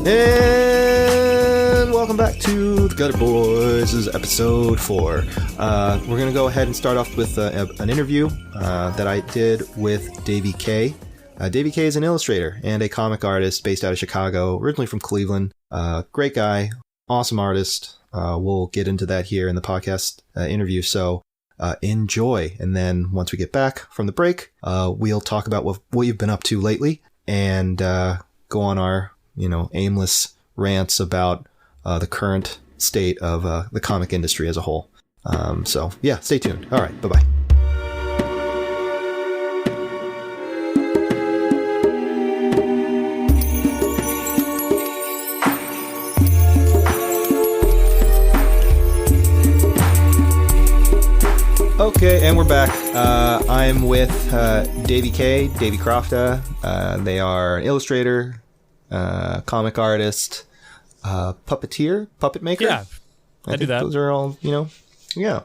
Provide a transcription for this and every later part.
And welcome back to The Gutter Boys. This is episode 4. We're going to go ahead and start off with an interview that I did with Davey K. Davey K is an illustrator and a comic artist based out of Chicago, originally from Cleveland. Great guy, awesome artist. We'll get into that here in the podcast interview, so enjoy. And then once we get back from the break, we'll talk about what you've been up to lately and go on our aimless rants about the current state of the comic industry as a whole. So yeah, stay tuned. All right, bye-bye. Okay, and we're back. I'm with Davey K, Davey Crofta. They are an illustrator, comic artist, puppeteer, puppet maker. Yeah, I do that. Those are all, yeah.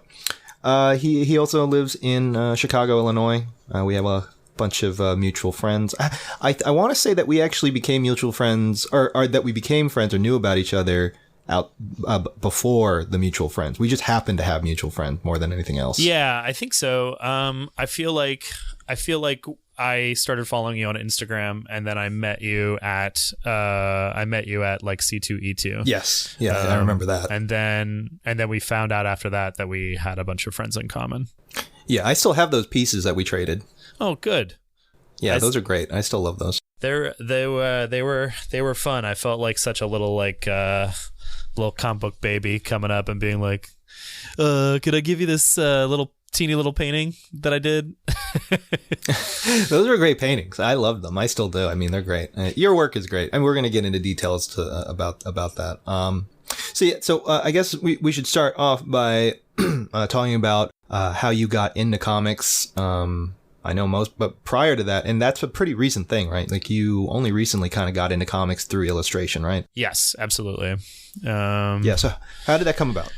He also lives in Chicago, Illinois. We have a bunch of mutual friends. I want to say that we actually became mutual friends, or that we became friends or knew about each other out before the mutual friends. We just happened to have mutual friends more than anything else. Yeah, I think so. I feel like I started following you on Instagram, and then I met you at like C2E2. Yes. Yeah, I remember that. And then we found out after that we had a bunch of friends in common. Yeah, I still have those pieces that we traded. Oh, good. Yeah, those are great. I still love those. They were fun. I felt like such a little little comic book baby coming up and being like, could I give you this teeny little painting that I did? Those are great paintings. I love them. I still do. I mean, they're great. Your work is great. And we're going to get into details about that. So I guess we should start off by talking about how you got into comics. I know most, but prior to that, and that's a pretty recent thing, right? Like you only recently kind of got into comics through illustration, right? Yes, absolutely. Yeah. So how did that come about?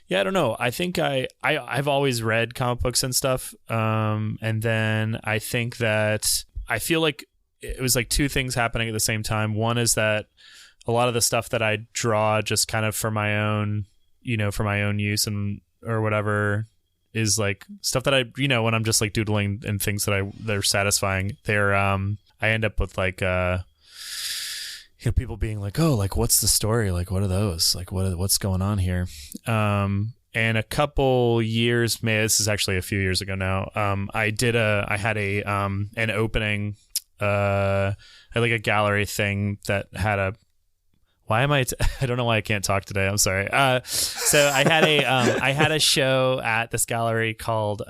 Yeah, I don't know. I think I've always read comic books and stuff. And then I think that I feel like it was like two things happening at the same time. One is that a lot of the stuff that I draw just kind of for my own use and or whatever is like stuff that I, when I'm just like doodling and things that they're satisfying. I end up with like, people being like, oh, like, what's the story? Like, what are those? Like, what's going on here? And a couple years, this is actually a few years ago now. I had an opening, I had like a gallery thing that had a, I don't know why I can't talk today. I'm sorry. So I had a show at this gallery called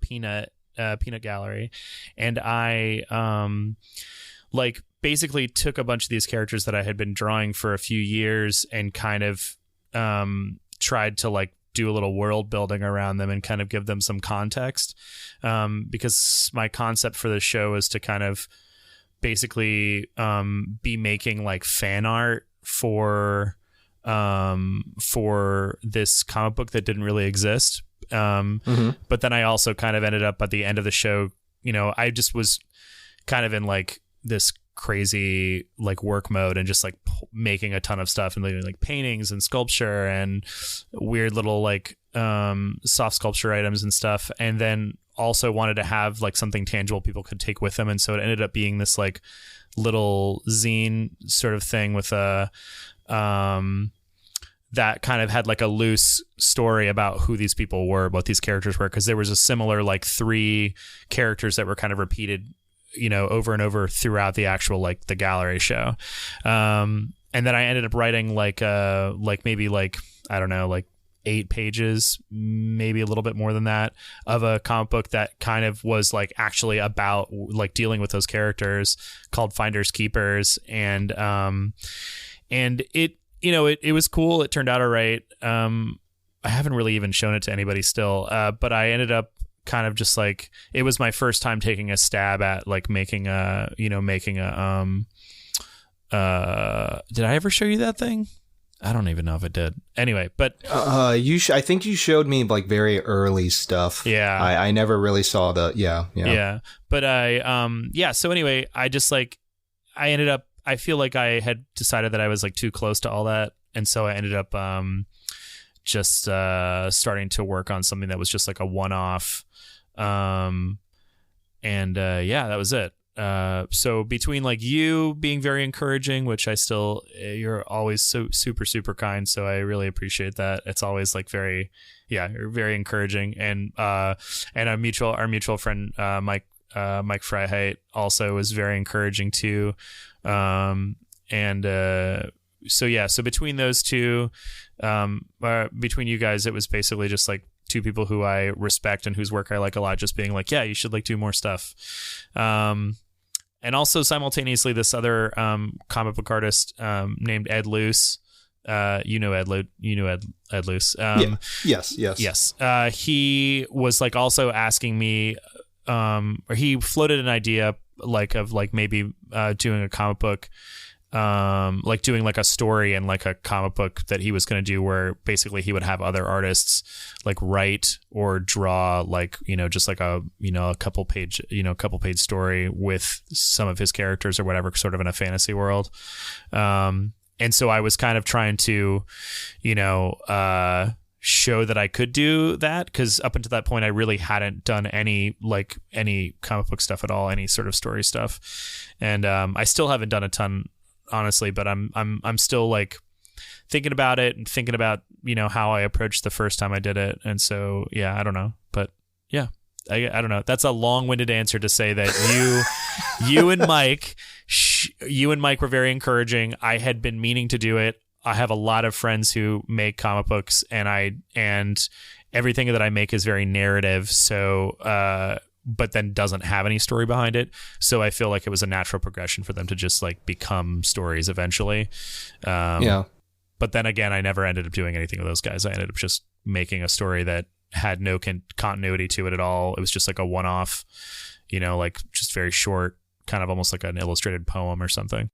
Peanut Gallery. And I, basically took a bunch of these characters that I had been drawing for a few years and kind of, tried to like do a little world building around them and kind of give them some context. Because my concept for the show is to kind of basically be making like fan art for this comic book that didn't really exist. But then I also kind of ended up at the end of the show, I just was kind of in like this crazy like work mode and just like making a ton of stuff and like paintings and sculpture and weird little like soft sculpture items and stuff, and then also wanted to have like something tangible people could take with them, and so it ended up being this like little zine sort of thing with a that kind of had like a loose story about who these people were, what these characters were, because there was a similar like 3 characters that were kind of repeated over and over throughout the actual like the gallery show. And then I ended up writing like maybe like, I don't know, like 8 pages, maybe a little bit more than that, of a comic book that kind of was like actually about like dealing with those characters, called Finders Keepers. And it was cool. It turned out all right. I haven't really even shown it to anybody still. But I ended up kind of just like, it was my first time taking a stab at like making a did I ever show you that thing? I don't even know if it did. Anyway, but I think you showed me like very early stuff. Yeah, I never really saw the yeah. But So anyway, I just like I ended up. I feel like I had decided that I was like too close to all that, and so I ended up just starting to work on something that was just like a one-off. That was it. So between like you being very encouraging, which you're always so super, super kind. So I really appreciate that. It's always like you're very encouraging. And our mutual friend, Mike Freiheit also was very encouraging too. So between those two, between you guys, it was basically just like two people who I respect and whose work I like a lot, just being like, yeah, you should like do more stuff. And also simultaneously, this other comic book artist named Ed Luce. Ed Luce. Yes. He was like also asking me, or he floated an idea like of like maybe doing a comic book, like doing like a story and like a comic book that he was going to do where basically he would have other artists like write or draw like, just like a couple page story with some of his characters or whatever, sort of in a fantasy world. And so I was kind of trying to, show that I could do that, because up until that point I really hadn't done any comic book stuff at all, any sort of story stuff. And I still haven't done a ton, honestly, but I'm still like thinking about it and thinking about how I approached the first time I did it. And so I don't know, but I don't know. That's a long-winded answer to say that you and Mike were very encouraging. I had been meaning to do it. I have a lot of friends who make comic books, and everything that I make is very narrative. So but then doesn't have any story behind it. So I feel like it was a natural progression for them to just like become stories eventually. But then again, I never ended up doing anything with those guys. I ended up just making a story that had no continuity to it at all. It was just like a one-off, like just very short, kind of almost like an illustrated poem or something.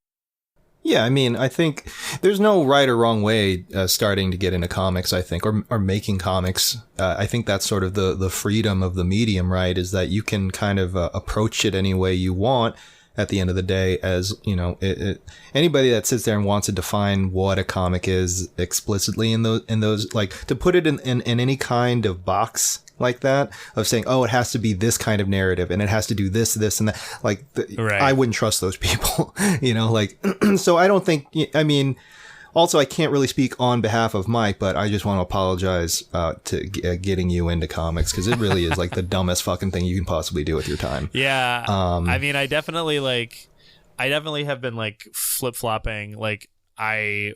Yeah, I mean, I think there's no right or wrong way starting to get into comics, I think, or making comics. I think that's sort of the freedom of the medium, right, is that you can kind of approach it any way you want at the end of the day. As, anybody that sits there and wants to define what a comic is explicitly in those like, to put it in any kind of box like that of saying, oh, it has to be this kind of narrative and it has to do this, and that, like, right. I wouldn't trust those people, so I don't think, I mean, also I can't really speak on behalf of Mike, but I just want to apologize to getting you into comics, because it really is like the dumbest fucking thing you can possibly do with your time. Yeah. I mean, I definitely have been like flip-flopping. Like, I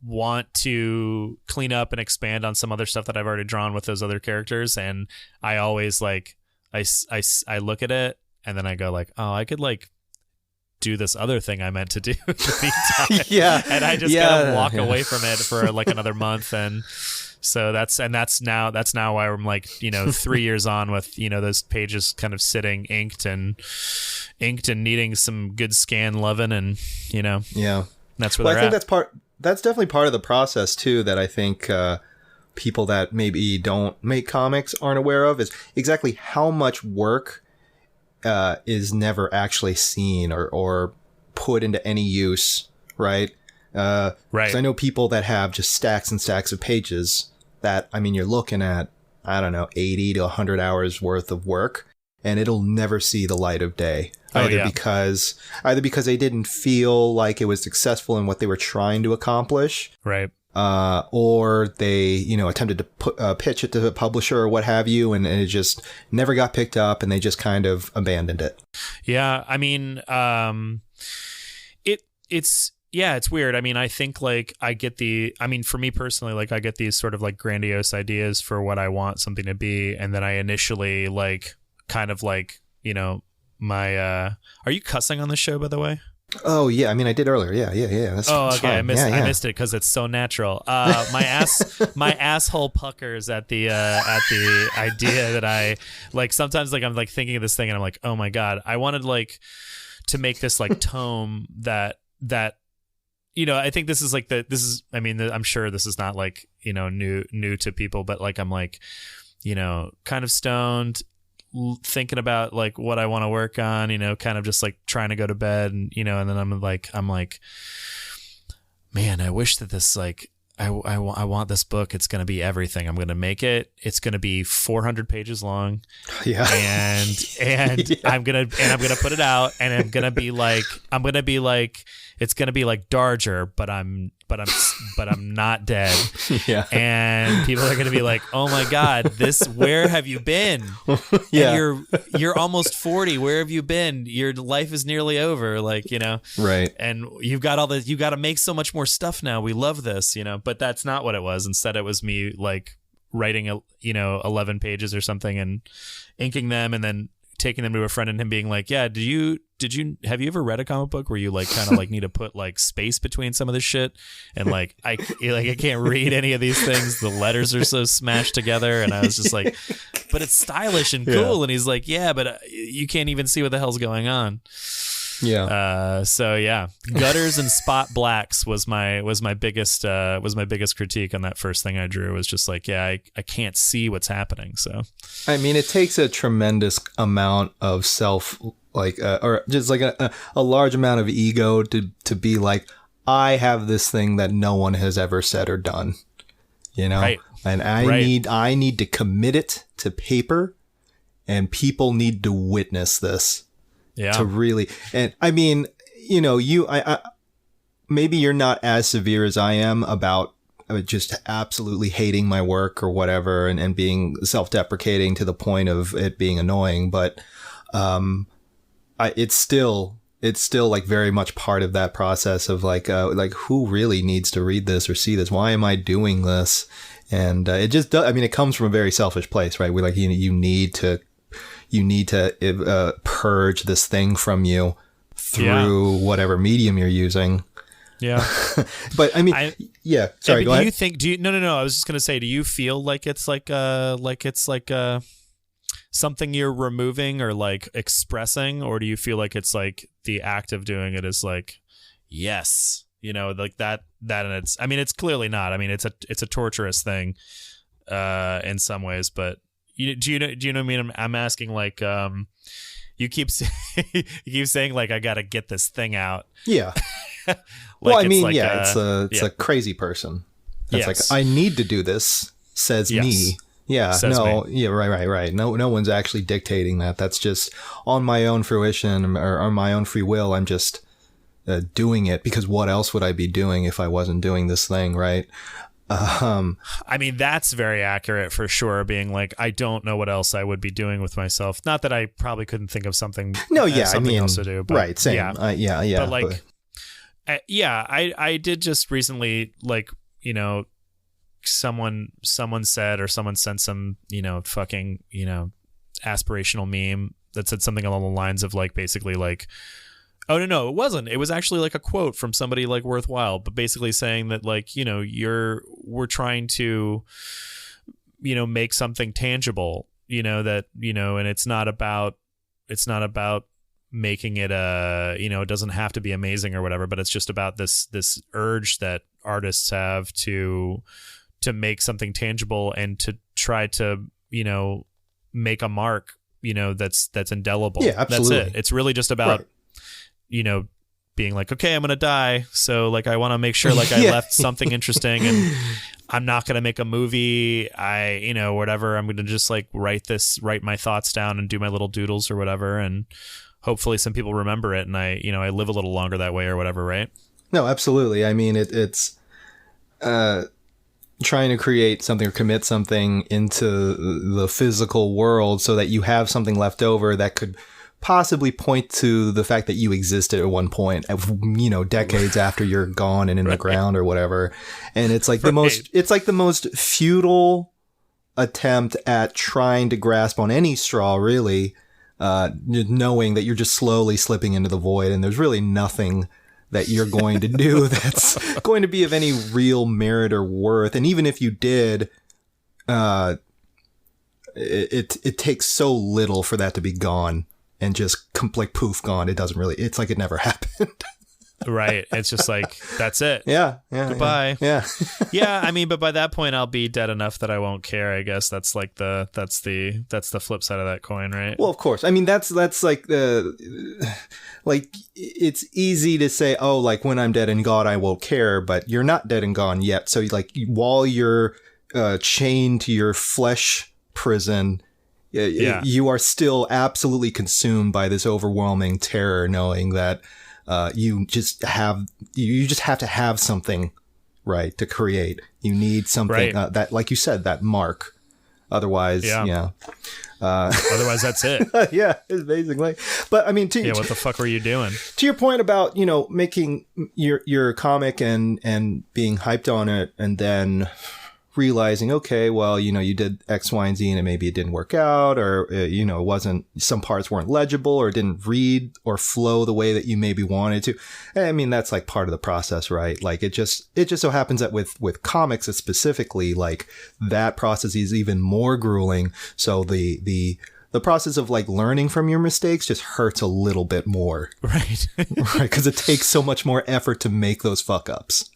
want to clean up and expand on some other stuff that I've already drawn with those other characters, and I always like I look at it and then I go like, oh, I could like do this other thing I meant to do in the meantime. Yeah. And I just kind of walk away from it for like another month. And so that's now why I'm like, 3 years on with, those pages kind of sitting inked and needing some good scan loving, and, that's where they're at. That's definitely part of the process too, that I think people that maybe don't make comics aren't aware of, is exactly how much work is never actually seen or put into any use, right? Right. 'Cause I know people that have just stacks and stacks of pages that, I mean, you're looking at, I don't know, 80 to 100 hours worth of work, and it'll never see the light of day. Either because they didn't feel like it was successful in what they were trying to accomplish, right? Or they, attempted to pitch it to a publisher or what have you, and it just never got picked up, and they just kind of abandoned it. Yeah, I mean, it's weird. I mean, I think like for me personally, like I get these sort of like grandiose ideas for what I want something to be, and then I initially like kind of like, are you cussing on this show, by the way? Oh yeah, I mean, I did earlier. Yeah. That's okay. fine. I missed it because it's so natural. My asshole puckers at the idea that I like. Sometimes like I'm like thinking of this thing and I'm like, oh my god, I wanted like to make this like tome that I think this is like I'm sure this is not like, new to people, but like, I'm like, kind of stoned, thinking about like what I want to work on, kind of just like trying to go to bed, and, and then I'm like, man, I wish that this, like, I want this book. It's going to be everything. I'm going to make it. It's going to be 400 pages long. Yeah. And Yeah. I'm going to put it out, and it's going to be like Darger, but I'm not dead. Yeah. And people are going to be like, "Oh my God, where have you been? Yeah. And you're almost 40. Where have you been? Your life is nearly over." Like, Right. and you got to make so much more stuff now. We love this, but that's not what it was. Instead, it was me like writing 11 pages or something and inking them, and then taking them to a friend and him being like, "Yeah, have you ever read a comic book where you like kind of like need to put like space between some of this shit?" And like I can't read any of these things. The letters are so smashed together. And I was just like, "But it's stylish and cool." Yeah. And he's like, "Yeah, but you can't even see what the hell's going on." Yeah. So yeah, gutters and spot blacks was my biggest critique on that first thing I drew. Was just like, yeah, I can't see what's happening. So I mean, it takes a tremendous amount of self, like, or just like a large amount of ego to be like, I have this thing that no one has ever said or done, Right. And I need to commit it to paper, and people need to witness this. yeah, To really, and I mean, I maybe you're not as severe as I am about just absolutely hating my work or whatever, and being self-deprecating to the point of it being annoying, but it's still like very much part of that process of like who really needs to read this or see this? Why am I doing this? And it just does. I mean, it comes from a very selfish place, right? We like, you need to purge this thing from you through whatever medium you're using. Yeah. But I mean, sorry, go ahead. No, I was just going to say, do you feel like it's something you're removing or like expressing, or do you feel like it's like the act of doing it is like, yes, like that, and it's clearly not. I mean, it's a torturous thing, in some ways, but do you know what I mean? I'm asking, like, you keep saying like, I got to get this thing out. Yeah. Well, I mean, it's a crazy person. It's like, I need to do this, says me. Yeah. Says no. me. Yeah. Right. No one's actually dictating that. That's just on my own fruition or on my own free will. I'm just doing it because what else would I be doing if I wasn't doing this thing? Right. I mean, that's very accurate for sure. Being like, I don't know what else I would be doing with myself. Not that I probably couldn't think of something. Something else to do. But right. Same. Yeah. But like, I did just recently, like, someone said, or someone sent some, fucking, aspirational meme that said something along the lines of like, basically like, oh no, it wasn't. It was actually like a quote from somebody like worthwhile, but basically saying that like, we're trying to, make something tangible, that, and it's not about making it it doesn't have to be amazing or whatever, but it's just about this urge that artists have to make something tangible and to try to, make a mark, that's indelible. Yeah, absolutely. That's it. It's really just about, being like, okay, I'm going to die. So like, I want to make sure like I left something interesting, and I'm not going to make a movie. Whatever. I'm going to just like write my thoughts down and do my little doodles or whatever. And hopefully some people remember it, and I live a little longer that way or whatever. Right. No, absolutely. I mean, it's trying to create something or commit something into the physical world so that you have something left over that could possibly point to the fact that you existed at one point, decades after you're gone and in the ground or whatever. And it's like the most futile attempt at trying to grasp on any straw, really, knowing that you're just slowly slipping into the void, and there's really nothing that you're going to do that's going to be of any real merit or worth. And even if you did, it takes so little for that to be gone and just like poof, gone. It doesn't really, it's like it never happened. Right. It's just like, that's it. Yeah. Goodbye. Yeah. Yeah. I mean, but by that point I'll be dead enough that I won't care. I guess that's like that's the flip side of that coin, right? Well, of course. I mean, that's like like it's easy to say, oh, like when I'm dead and gone, I won't care, but you're not dead and gone yet. So like while you're chained to your flesh prison, you are still absolutely consumed by this overwhelming terror, knowing that you just have to have something, right, to create. You need something that, like you said, that mark. Otherwise, otherwise that's it. Yeah, it's basically. But I mean, what the fuck were you doing? To your point about, making your comic and being hyped on it, and then realizing, okay, well, you did X, Y, and Z, and maybe it didn't work out, or it wasn't, some parts weren't legible, or didn't read or flow the way that you maybe wanted to. I mean, that's like part of the process, right? Like it just so happens that with comics specifically, like that process is even more grueling. So the process of like learning from your mistakes just hurts a little bit more. Right. Right. Because it takes so much more effort to make those fuck ups.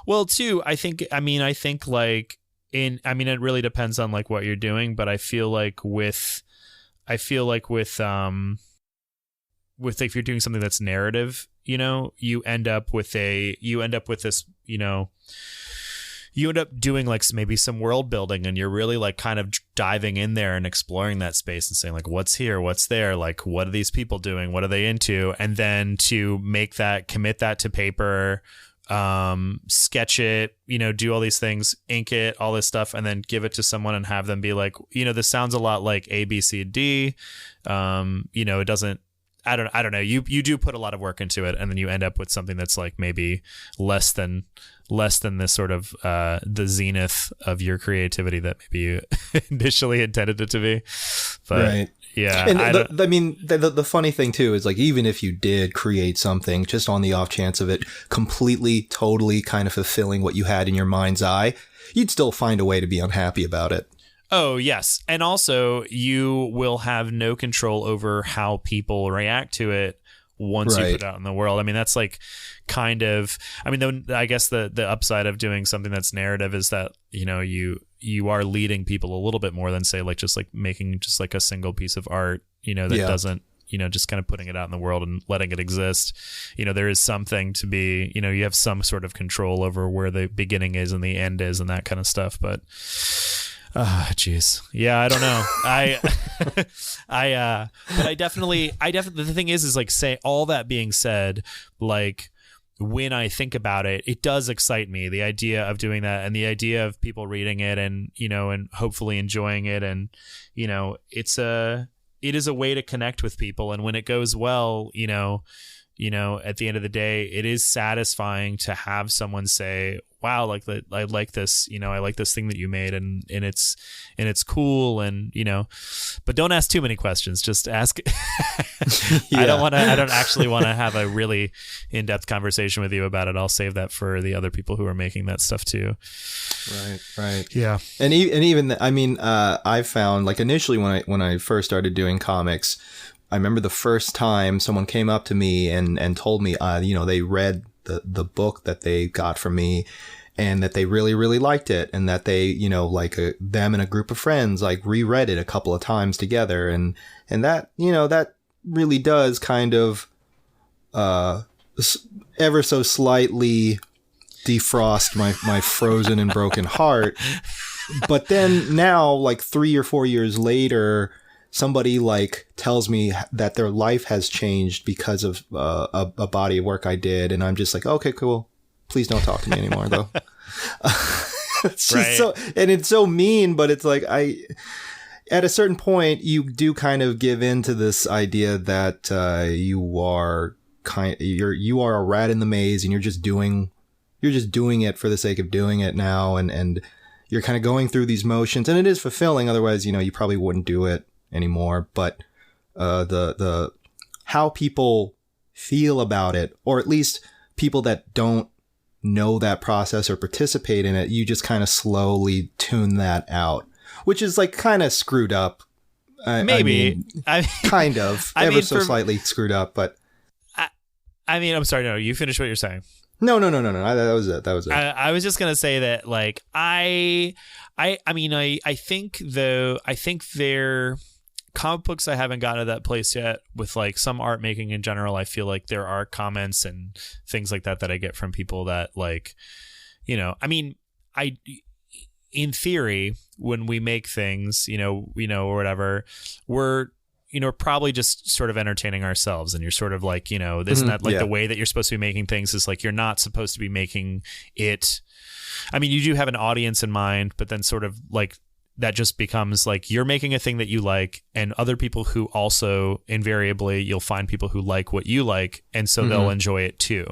Well, too, I think like, it really depends on like what you're doing, but I feel like with if you're doing something that's narrative, you end up with this, you end up doing like maybe some world building, and you're really like kind of diving in there and exploring that space and saying like, what's here, what's there, like what are these people doing, what are they into, and then to commit that to paper, sketch it, do all these things, ink it, all this stuff, and then give it to someone and have them be like, this sounds a lot like A, B, C, D. It doesn't, I don't know. You do put a lot of work into it, and then you end up with something that's like maybe less than this sort of, the zenith of your creativity that maybe you initially intended it to be. But right. Yeah. And the funny thing too is like, even if you did create something just on the off chance of it completely, totally kind of fulfilling what you had in your mind's eye, you'd still find a way to be unhappy about it. Oh, yes. And also you will have no control over how people react to it once you put it out in the world. I mean, that's like kind of, I guess the upside of doing something that's narrative is that, you are leading people a little bit more than say like just like making just like a single piece of art, that doesn't, just kind of putting it out in the world and letting it exist. There is something to be, you have some sort of control over where the beginning is and the end is and that kind of stuff. But geez. Yeah, I don't know. But I definitely, the thing is like, say, all that being said, like, when I think about it, it does excite me, the idea of doing that and the idea of people reading it and, and hopefully enjoying it. And, it is a way to connect with people. And when it goes well, at the end of the day, it is satisfying to have someone say, wow, like I like this, I like this thing that you made, and it's cool, and but don't ask too many questions. Just ask. I don't actually want to have a really in-depth conversation with you about it. I'll save that for the other people who are making that stuff too. Right. Yeah. And even I found like initially when I first started doing comics, I remember the first time someone came up to me and told me, they read the book that they got from me and that they really, really liked it. And that they, them and a group of friends, like reread it a couple of times together. And that, that really does kind of, ever so slightly defrost my frozen and broken heart. But then now, like 3 or 4 years later, somebody like tells me that their life has changed because of a body of work I did. And I'm just like, okay, cool. Please don't talk to me anymore though. It's just so, and it's so mean, but it's like, at a certain point you do kind of give in to this idea that, you are a rat in the maze and you're just doing it for the sake of doing it now. And you're kind of going through these motions, and it is fulfilling. Otherwise, you probably wouldn't do it anymore. But the how people feel about it, or at least people that don't know that process or participate in it, you just kind of slowly tune that out, which is like kind of screwed up. Kind of ever so slightly screwed up, but I mean, I'm sorry. No, you finish what you're saying. No. That was it. I was just gonna say that, like, I think they're comic books. I haven't gotten to that place yet with like some art making in general. I feel like there are comments and things like that I get from people that, like, you know, I mean, in theory, when we make things, or whatever, we're, probably just sort of entertaining ourselves. And you're sort of like, isn't that like the way that you're supposed to be making things is like, you're not supposed to be making it. I mean, you do have an audience in mind, but then sort of like that just becomes like you're making a thing that you like, and other people who also invariably you'll find people who like what you like. And so they'll enjoy it too.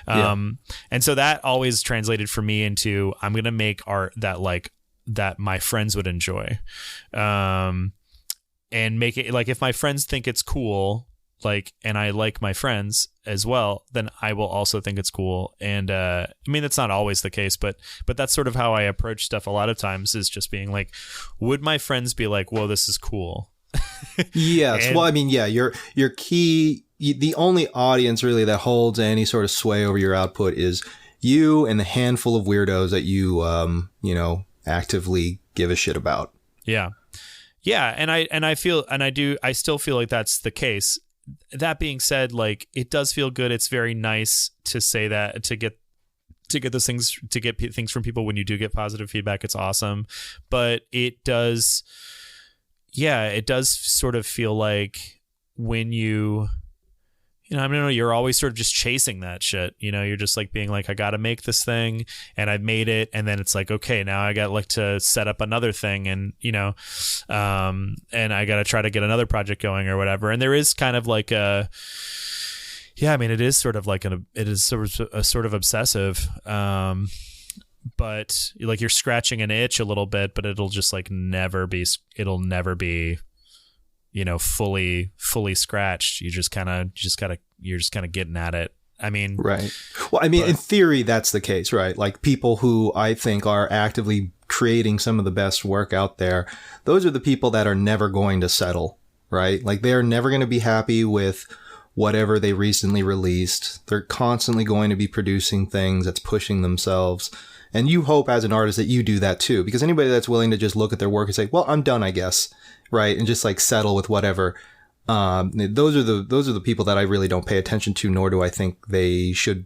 And so that always translated for me into, I'm going to make art that my friends would enjoy. And make it like, if my friends think it's cool, like, and I like my friends as well, then I will also think it's cool. And I mean, that's not always the case, but that's sort of how I approach stuff a lot of times, is just being like, would my friends be like, whoa, this is cool? Yes. Well, I mean, yeah, your key, the only audience really that holds any sort of sway over your output is you and the handful of weirdos that you, actively give a shit about. Yeah. Yeah. And I still feel like that's the case. That being said, like, it does feel good. It's very nice to say that, to get those things, to get things from people when you do get positive feedback. It's awesome. But it does sort of feel like when I don't know, you're always sort of just chasing that shit. You're just like being like, I got to make this thing, and I've made it. And then it's like, okay, now I got like to set up another thing, and, and I got to try to get another project going or whatever. And there is kind of like it is sort of like it is sort of obsessive. But like you're scratching an itch a little bit, but it'll just like never be fully scratched. You're just kind of getting at it. I mean, right. Well, I mean, in theory, that's the case, right? Like people who I think are actively creating some of the best work out there, those are the people that are never going to settle, right? Like they're never going to be happy with whatever they recently released. They're constantly going to be producing things that's pushing themselves. And you hope as an artist that you do that too, because anybody that's willing to just look at their work and say, well, I'm done, I guess. Right. And just like settle with whatever. Those are the people that I really don't pay attention to, nor do I think they should,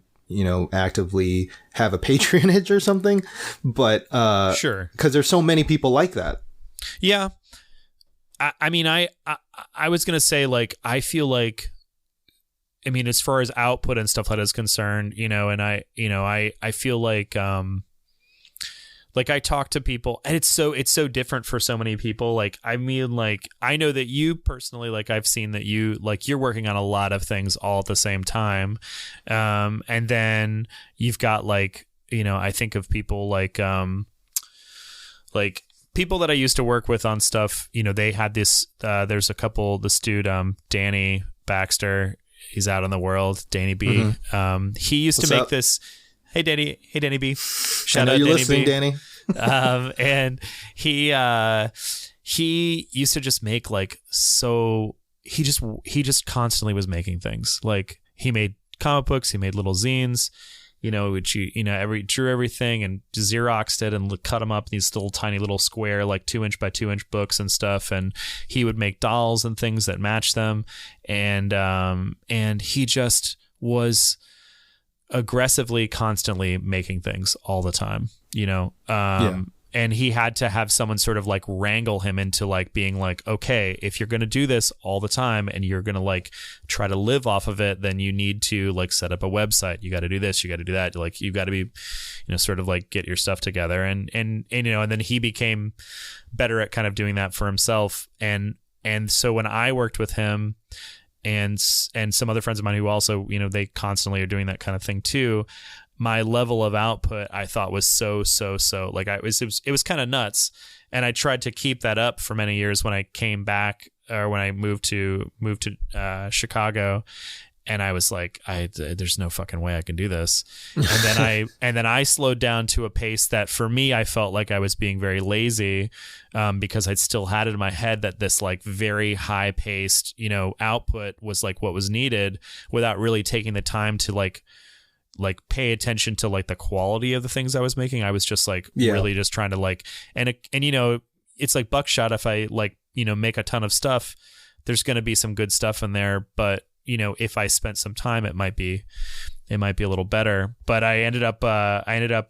actively have a patronage or something. But, sure. Cause there's so many people like that. Yeah. I mean, I was going to say, like, I feel like, I mean, as far as output and stuff like that is concerned, and I feel like I talk to people, and it's so different for so many people. Like, I mean, like, I know that you personally, like, I've seen that you're working on a lot of things all at the same time. And then you've got like, I think of people like people that I used to work with on stuff, they had this, there's a couple, this dude, Danny Baxter, he's out in the world, Danny B. Mm-hmm. He used to make this. Hey Danny B. Shout out, you're Danny listening, B. Danny. And he used to just make like, so he just constantly was making things. Like he made comic books, he made little zines, which drew everything and Xeroxed it and cut them up in these little tiny little square, like 2-inch by 2-inch books and stuff. And he would make dolls and things that matched them. And he just was aggressively, constantly making things all the time, and he had to have someone sort of like wrangle him into like being like, okay, if you're going to do this all the time and you're going to like try to live off of it, then you need to like set up a website. You got to do this, you got to do that. Like you've got to be, sort of like get your stuff together. And then he became better at kind of doing that for himself. And so when I worked with him, and some other friends of mine who also, they constantly are doing that kind of thing too, my level of output I thought was so like it was kind of nuts. And I tried to keep that up for many years when I came back, or when I moved to Chicago. And I was like, there's no fucking way I can do this. And then I slowed down to a pace that for me, I felt like I was being very lazy, because I'd still had it in my head that this like very high paced, output was like what was needed, without really taking the time to like pay attention to like the quality of the things I was making. I was just like really just trying to like, and it's like buckshot. If I like, make a ton of stuff, there's going to be some good stuff in there, but if I spent some time, it might be a little better. But I ended up, I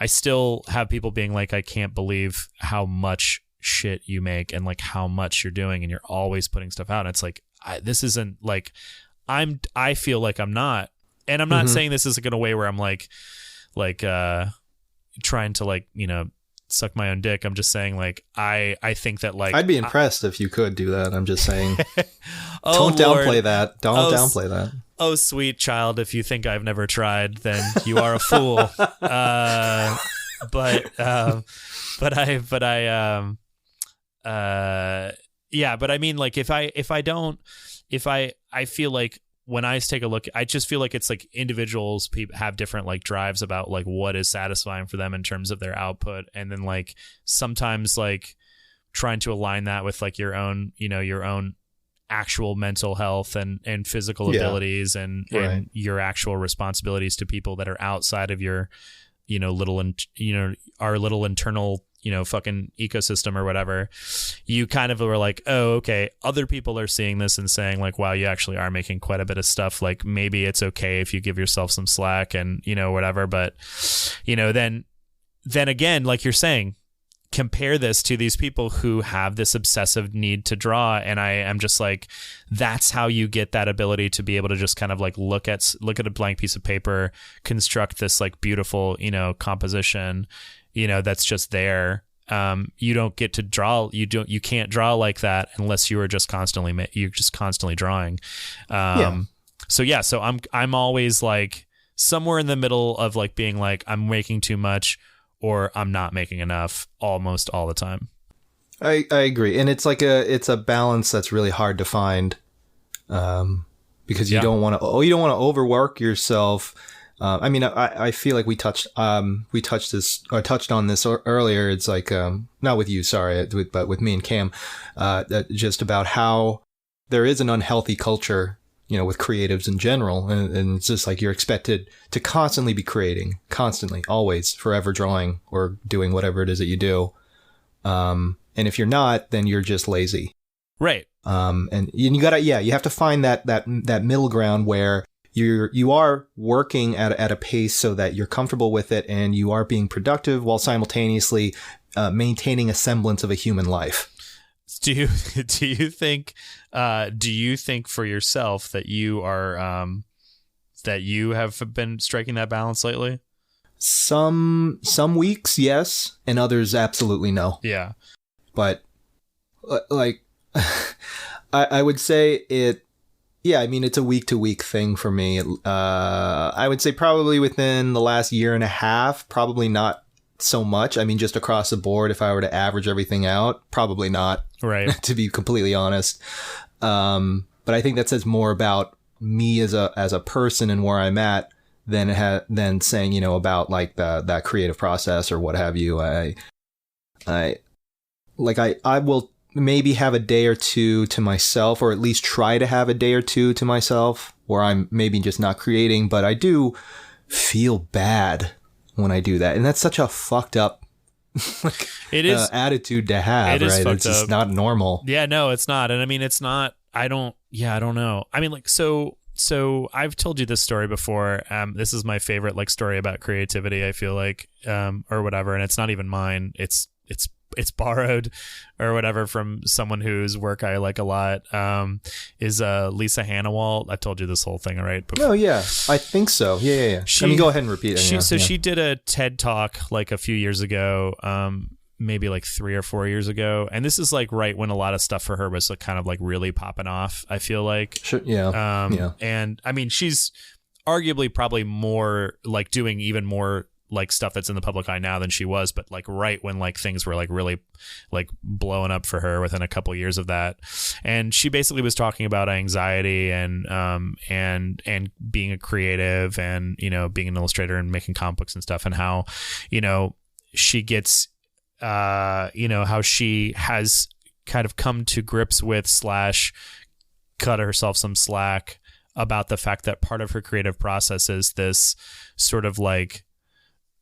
still have people being like, I can't believe how much shit you make and like how much you're doing, and you're always putting stuff out. And it's like, this isn't like, I feel like I'm not, and I'm not saying this is in a way where I'm like trying to like, suck my own dick. I'm just saying like, I think that like, I'd be impressed if you could do that. I'm just saying, don't downplay that. Don't downplay that. Oh, sweet child. If you think I've never tried, then you are a fool. But I mean, like I feel like when I take a look, I just feel like it's like individuals have different like drives about like what is satisfying for them in terms of their output. And then like sometimes like trying to align that with like your own actual mental health and physical abilities and your actual responsibilities to people that are outside of your, our little internal, fucking ecosystem or whatever. You kind of were like, oh, okay, other people are seeing this and saying like, wow, you actually are making quite a bit of stuff. Like maybe it's okay if you give yourself some slack and, whatever. But, then again, like you're saying, compare this to these people who have this obsessive need to draw. And I am just like, that's how you get that ability to be able to just kind of like look at a blank piece of paper, construct this like beautiful, composition, that's just there. You don't get to draw. You can't draw like that unless you are just constantly drawing. So I'm always like somewhere in the middle of like being like, I'm making too much or I'm not making enough almost all the time. I agree. And it's like it's a balance that's really hard to find. Because you don't want to overwork yourself. I mean, I feel like we touched on this earlier. It's like, not with you, sorry, but with me and Cam, just about how there is an unhealthy culture, with creatives in general. And it's just like you're expected to constantly be creating, constantly, always, forever drawing or doing whatever it is that you do. And if you're not, then you're just lazy. Right. And you have to find that middle ground where you are working at a pace so that you're comfortable with it and you are being productive while simultaneously maintaining a semblance of a human life. Do you think for yourself that you are that you have been striking that balance lately? Some weeks, yes, and others absolutely no. Yeah. But like I would say it. Yeah, I mean, it's a week-to-week thing for me. I would say probably within the last year and a half, probably not so much. I mean, just across the board, if I were to average everything out, probably not. Right. To be completely honest. But I think that says more about me as a person and where I'm at than saying, about like that creative process or what have you. I will maybe have a day or two to myself, or at least try to have a day or two to myself where I'm maybe just not creating, but I do feel bad when I do that. And that's such a fucked up attitude to have, right? It's just not normal. Yeah, no, it's not. And I mean, it's not, I don't know. I mean, like, so I've told you this story before. This is my favorite like story about creativity, I feel like, or whatever. And it's not even mine. It's borrowed or whatever from someone whose work I like a lot, is Lisa Hannawalt. I've told you this whole thing, right? Oh, yeah. I think so. Yeah. Go ahead and repeat it. She did a TED Talk like a few years ago, maybe like 3 or 4 years ago. And this is like right when a lot of stuff for her was like kind of like really popping off, I feel like. Sure, yeah. And I mean, she's arguably probably more like doing even more like stuff that's in the public eye now than she was, but like right when like things were like really like blowing up for her within a couple of years of that. And she basically was talking about anxiety and being a creative and, you know, being an illustrator and making comic books and stuff, and how, you know, she gets, you know, how she has kind of come to grips with / cut herself some slack about the fact that part of her creative process is this sort of like,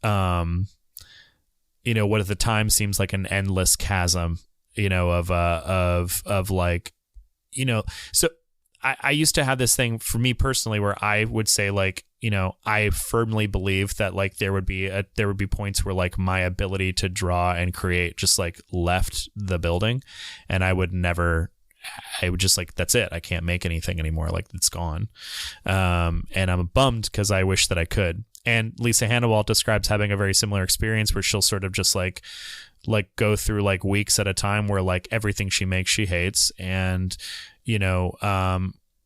you know, what at the time seems like an endless chasm, you know, of like, you know, so I used to have this thing for me personally where I would say like, you know, I firmly believe that like there would be points where like my ability to draw and create just like left the building, and I would just like, that's it. I can't make anything anymore. Like it's gone. And I'm bummed because I wish that I could. And Lisa Hannawalt describes having a very similar experience where she'll sort of just like go through like weeks at a time where like everything she makes, she hates. And, you know,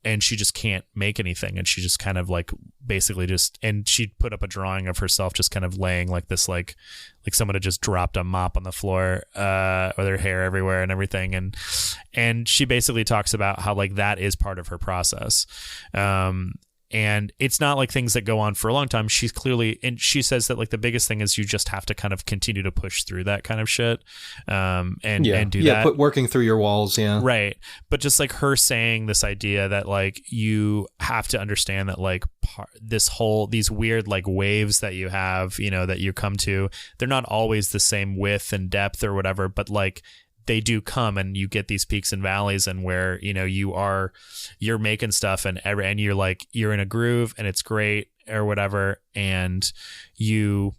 and she just can't make anything. And she just kind of like basically just, and she'd put up a drawing of herself just kind of laying like this, like someone had just dropped a mop on the floor, with her hair everywhere and everything. And she basically talks about how like that is part of her process. And it's not like things that go on for a long time. She's clearly, and she says that like the biggest thing is you just have to kind of continue to push through that kind of shit, and do that. Working through your walls. Yeah. Right. But just like her saying this idea that like you have to understand that like these weird like waves that you have, you know, that you come to, they're not always the same width and depth or whatever, but like they do come, and you get these peaks and valleys, and where, you know, you're making stuff and you're like, you're in a groove and it's great or whatever. And you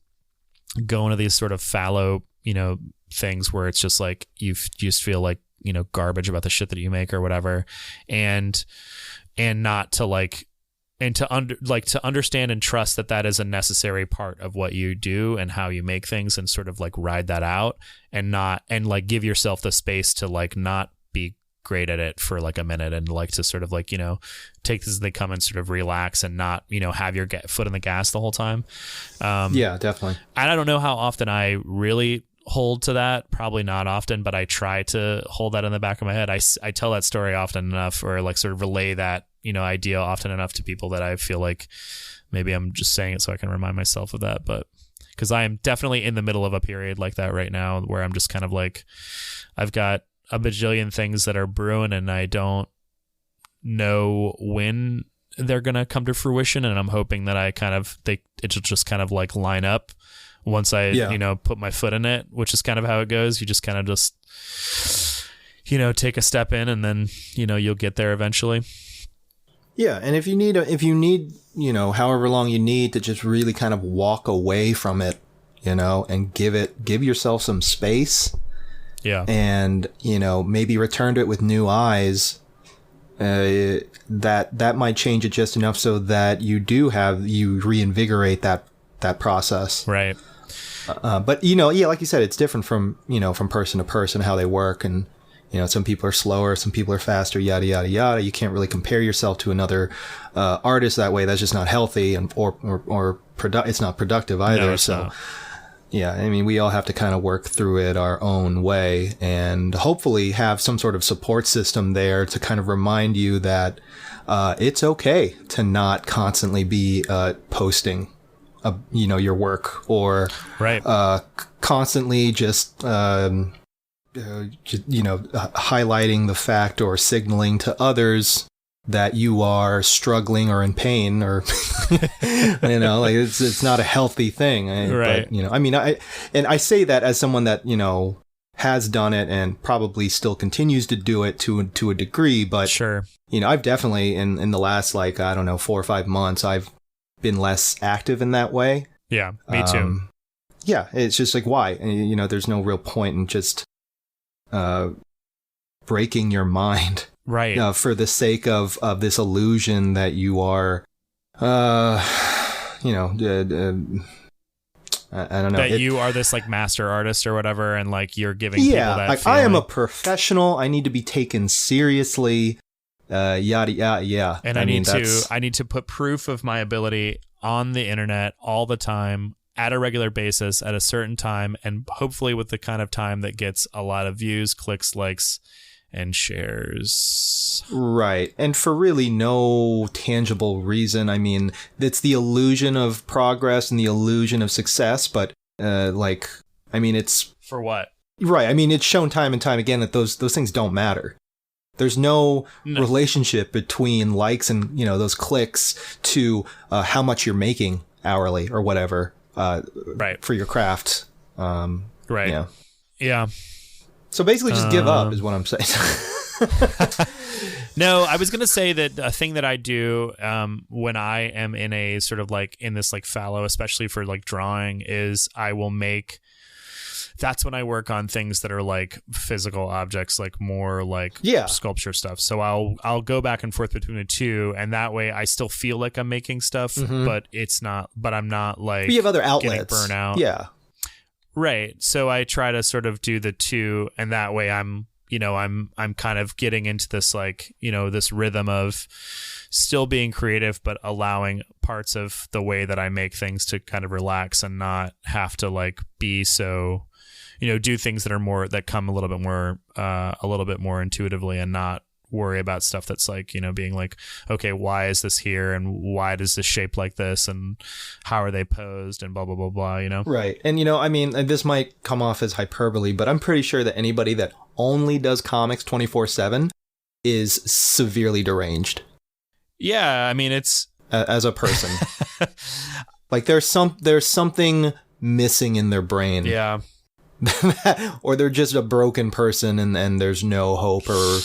go into these sort of fallow, you know, things where it's just like, you just feel like, you know, garbage about the shit that you make or whatever. And not to like, and to understand and trust that is a necessary part of what you do and how you make things, and sort of like ride that out, and like give yourself the space to like not be great at it for like a minute, and like to sort of like, you know, take this as they come and sort of relax and not, you know, have your foot on the gas the whole time. Yeah, definitely. And I don't know how often I really hold to that, probably not often, but I try to hold that in the back of my head. I tell that story often enough, or like sort of relay that, you know, idea often enough to people that I feel like maybe I'm just saying it so I can remind myself of that. But because I am definitely in the middle of a period like that right now, where I'm just kind of like, I've got a bajillion things that are brewing, and I don't know when they're going to come to fruition. And I'm hoping that it'll just kind of like line up once I, you know, put my foot in it, which is kind of how it goes. You just kind of just, you know, take a step in, and then, you know, you'll get there eventually. Yeah. And if you need, you know, however long you need to just really kind of walk away from it, you know, and give yourself some space. Yeah. And, you know, maybe return to it with new eyes, that might change it just enough so that you reinvigorate that process. Right. But, you know, yeah, like you said, it's different from person to person, how they work. And, you know, some people are slower, some people are faster, yada, yada, yada. You can't really compare yourself to another artist that way. That's just not healthy, and it's not productive either. No, so, not. Yeah, I mean, we all have to kind of work through it our own way, and hopefully have some sort of support system there to kind of remind you that it's okay to not constantly be posting you know, your work, or right. Constantly just you know, highlighting the fact or signaling to others that you are struggling or in pain, or you know, like it's not a healthy thing. Right. But, you know, I mean, I say that as someone that, you know, has done it and probably still continues to do it to a degree, but sure, you know, I've definitely in the last, like, I don't know, 4 or 5 months, I've been less active in that way. Yeah, me too. Yeah, it's just like, why? You know, there's no real point in just breaking your mind, right? For the sake of this illusion that you are, you know, I don't know, that you are this like master artist or whatever, and like you're giving people that like feeling. I am a professional. I need to be taken seriously. Yada yada. Yeah, and I need to put proof of my ability on the internet all the time, at a regular basis at a certain time, and hopefully with the kind of time that gets a lot of views, clicks, likes, and shares. Right. And for really no tangible reason. I mean, it's the illusion of progress and the illusion of success, but it's For what? right. I mean, it's shown time and time again that those things don't matter. There's no relationship between likes and, those clicks to how much you're making hourly or whatever right. for your craft. Right. Yeah. So basically just give up is what I'm saying. No, I was going to say that a thing that I do when I am in a sort of like in this like fallow, especially for like drawing, is I will make... That's when I work on things that are like physical objects, like more like sculpture stuff. So I'll go back and forth between the two, and that way I still feel like I'm making stuff, but I'm not like but you have other outlets. Getting burnout. Yeah. Right. So I try to sort of do the two, and that way I'm kind of getting into this like, this rhythm of still being creative, but allowing parts of the way that I make things to kind of relax and not have to like be so, do things that come a little bit more intuitively, and not worry about stuff that's like, being like, okay, why is this here, and why does this shape like this, and how are they posed, and blah blah blah blah. Right. And I mean, this might come off as hyperbole, but I'm pretty sure that anybody that only does comics 24/7 is severely deranged. Yeah, I mean, it's as a person. Like there's something missing in their brain. Yeah. Or they're just a broken person, and there's no hope, or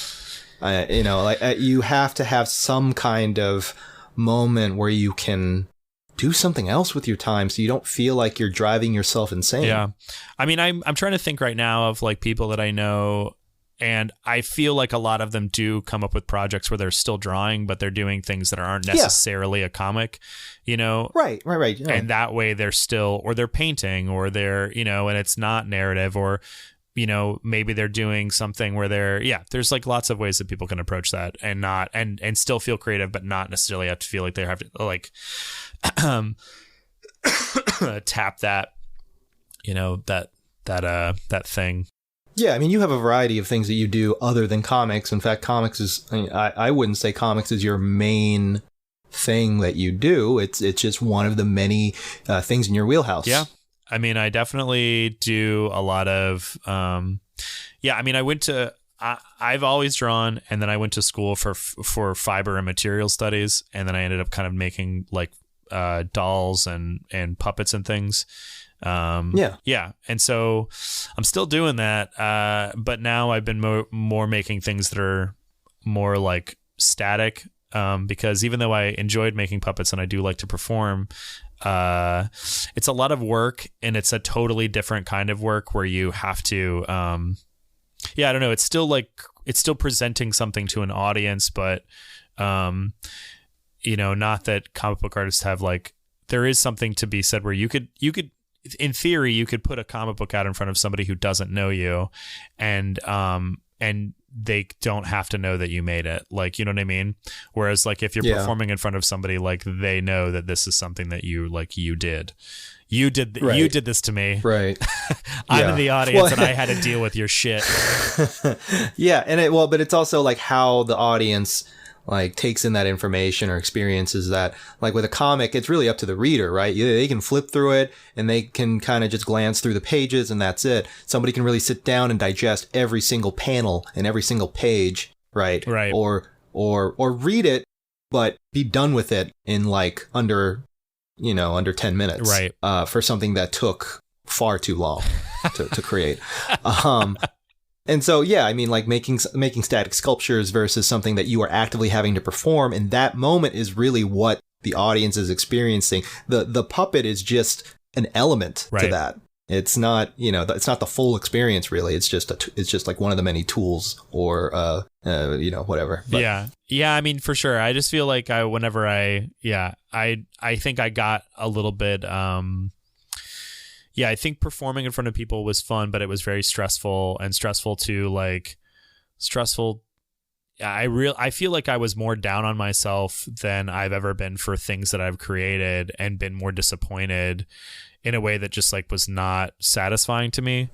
you have to have some kind of moment where you can do something else with your time, so you don't feel like you're driving yourself insane. Yeah. I mean, I'm trying to think right now of like people that I know, and I feel like a lot of them do come up with projects where they're still drawing, but they're doing things that aren't necessarily a comic, Right. Yeah. And that way they're still, or they're painting, or they're, and it's not narrative, or, maybe they're doing something where there's like lots of ways that people can approach that and not, and still feel creative, but not necessarily have to feel like they have to like, tap that, that thing. Yeah, I mean, you have a variety of things that you do other than comics. In fact, comics is, I wouldn't say comics is your main thing that you do. It's just one of the many things in your wheelhouse. Yeah. I mean, I definitely do a lot of, I mean, I've always drawn, and then I went to school for fiber and material studies. And then I ended up kind of making like dolls and puppets and things. Yeah. And so I'm still doing that. But now I've been more making things that are more like static. Because even though I enjoyed making puppets and I do like to perform, it's a lot of work, and it's a totally different kind of work where you have to, I don't know. It's still presenting something to an audience, but, not that comic book artists have like, there is something to be said where you could, in theory, you could put a comic book out in front of somebody who doesn't know you, and they don't have to know that you made it. Like, you know what I mean? Whereas like if you're performing in front of somebody, like they know that this is something that you did. You did this to me. Right. I'm in the audience and I had to deal with your shit. Yeah. And but it's also like how the audience like takes in that information or experiences that. Like with a comic, it's really up to the reader, right? They can flip through it and they can kind of just glance through the pages, and that's it. Somebody can really sit down and digest every single panel and every single page, right? Right. Or read it, but be done with it in like under 10 minutes, right? For something that took far too long to create. And so, yeah, I mean, like making static sculptures versus something that you are actively having to perform in that moment is really what the audience is experiencing. The puppet is just an element to that. It's not, it's not the full experience really. It's just like one of the many tools or, whatever. But, yeah. I mean, for sure. I just feel like I think I got a little bit, I think performing in front of people was fun, but it was very stressful. I feel like I was more down on myself than I've ever been for things that I've created, and been more disappointed in a way that just like was not satisfying to me.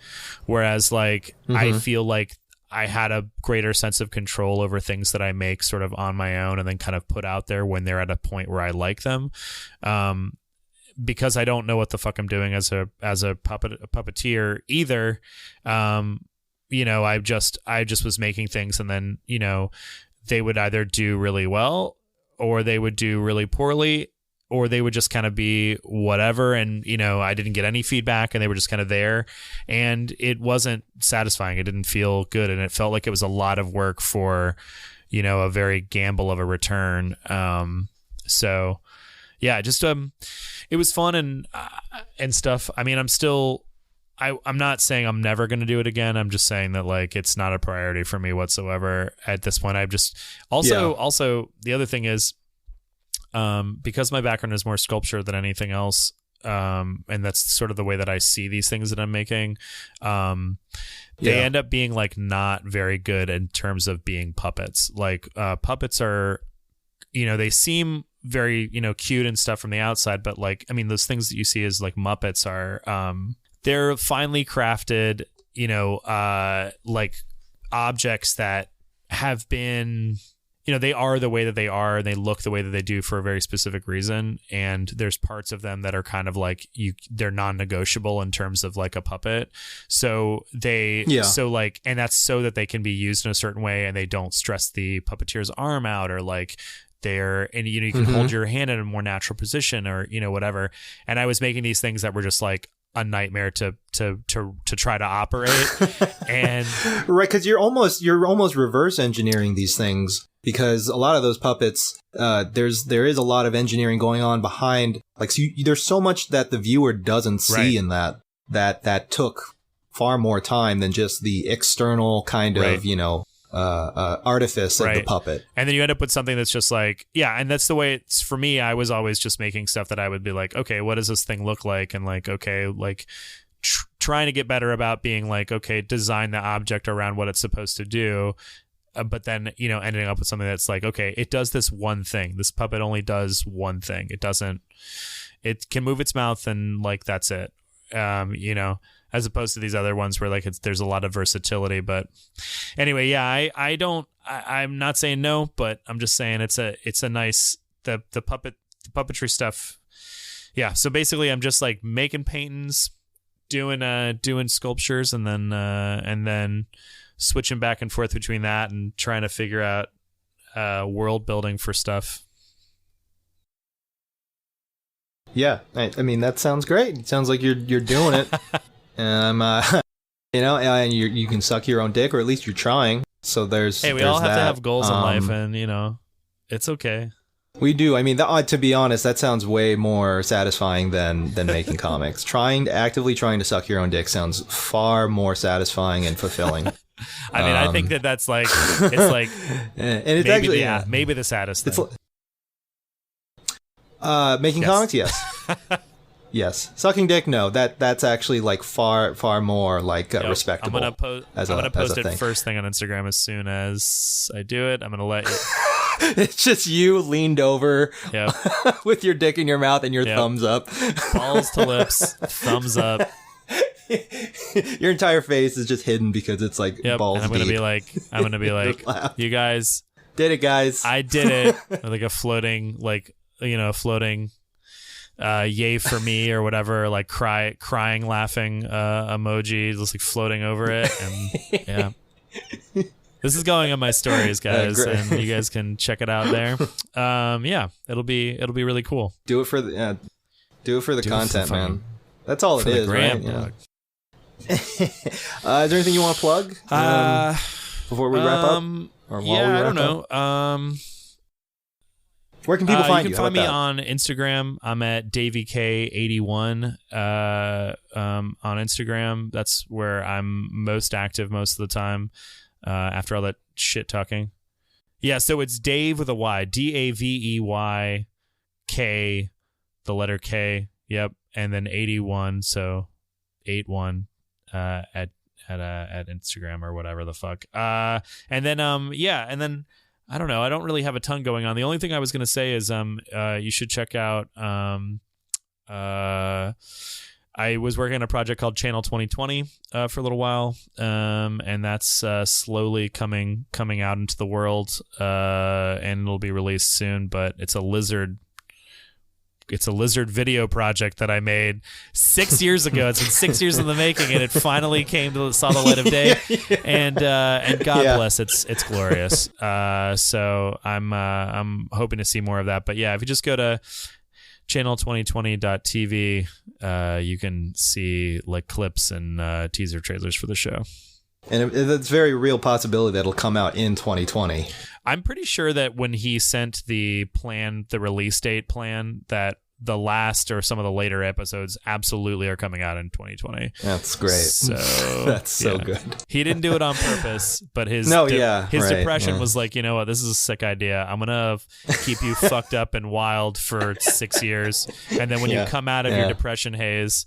Whereas like I feel like I had a greater sense of control over things that I make sort of on my own and then kind of put out there when they're at a point where I like them. Because I don't know what the fuck I'm doing as a puppeteer either. You know, I just was making things, and then, you know, they would either do really well or they would do really poorly, or they would just kind of be whatever. And, you know, I didn't get any feedback and they were just kind of there, and it wasn't satisfying. It didn't feel good. And it felt like it was a lot of work for, you know, a very gamble of a return. So yeah, just, it was fun and stuff. I mean, I'm not saying I'm never going to do it again. I'm just saying that like, it's not a priority for me whatsoever at this point. I've just also the other thing is, because my background is more sculpture than anything else. And that's sort of the way that I see these things that I'm making. They end up being like not very good in terms of being puppets. Like, puppets are, you know, they seem very, you know, cute and stuff from the outside, but like, I mean, those things that you see as like Muppets are, they're finely crafted, you know, like objects that have been, you know, they are the way that they are, and they look the way that they do for a very specific reason. And there's parts of them that are kind of like they're non-negotiable in terms of like a puppet. So so like, and that's so that they can be used in a certain way and they don't stress the puppeteer's arm out, or like, and you know, you can hold your hand in a more natural position, or, you know, whatever. And I was making these things that were just like a nightmare to try to operate. And right, because you're almost reverse engineering these things, because a lot of those puppets, there is a lot of engineering going on behind. Like, so there's so much that the viewer doesn't see in that took far more time than just the external kind of, you know, artifice of the puppet. And then you end up with something that's just like, yeah, and that's the way it's for me. I was always just making stuff that I would be like, okay, what does this thing look like? And like, okay, like trying to get better about being like, okay, design the object around what it's supposed to do. But then, you know, ending up with something that's like, okay, it does this one thing. This puppet only does one thing. It can move its mouth and like, that's it. You know, as opposed to these other ones where like there's a lot of versatility. But anyway, yeah, I'm not saying no, but I'm just saying it's a nice, the puppetry stuff. Yeah. So basically I'm just like making paintings, doing sculptures, and then switching back and forth between that and trying to figure out world building for stuff. Yeah, I mean, that sounds great. It sounds like you're doing it. And you know, and you can suck your own dick, or at least you're trying. So we all have to have goals in life, and you know, it's okay. We do. I mean, to be honest, that sounds way more satisfying than making comics. Actively trying to suck your own dick sounds far more satisfying and fulfilling. I mean, I think that's like, it's like, and it's actually maybe the saddest thing. Making comics, yes. Yes. Sucking dick, no. That's actually like far more like respectable. I'm gonna post it first thing on Instagram as soon as I do it. I'm gonna let you. It's just you leaned over with your dick in your mouth and your thumbs up. Balls to lips, thumbs up. Your entire face is just hidden because it's like balls and I'm gonna be like, you guys did it, guys. I did it. Like a floating, like, you know, yay for me or whatever, like crying, laughing emoji just like floating over it. And yeah, this is going on my stories, guys, and you guys can check it out there. Yeah, it'll be really cool. Do it for the content, man. That's all it is, gram, right? Yeah. Is there anything you want to plug before we wrap up? Or I don't know. Where can people find you? You can find me on Instagram. I'm at Davey K 81 on Instagram. That's where I'm most active most of the time after all that shit talking. Yeah, so it's Dave with a Y, Davey K, the letter K. Yep, and then 81, so 81 at Instagram or whatever the fuck. And then and then I don't know. I don't really have a ton going on. The only thing I was going to say is you should check out I was working on a project called Channel 2020 for a little while, and that's slowly coming out into the world, and it'll be released soon. But it's a lizard video project that I made 6 years ago. It's been 6 years in the making, and it finally saw the light of day. And God bless, it's glorious. So I'm hoping to see more of that. But yeah, if you just go to channel2020.tv, you can see like clips and teaser trailers for the show. And it's a very real possibility that it'll come out in 2020. I'm pretty sure that when he sent the release date plan, that the last or some of the later episodes absolutely are coming out in 2020. That's great. So that's so good. He didn't do it on purpose, but his depression was like, you know what, this is a sick idea. I'm gonna keep you fucked up and wild for 6 years, and then when you come out of your depression haze,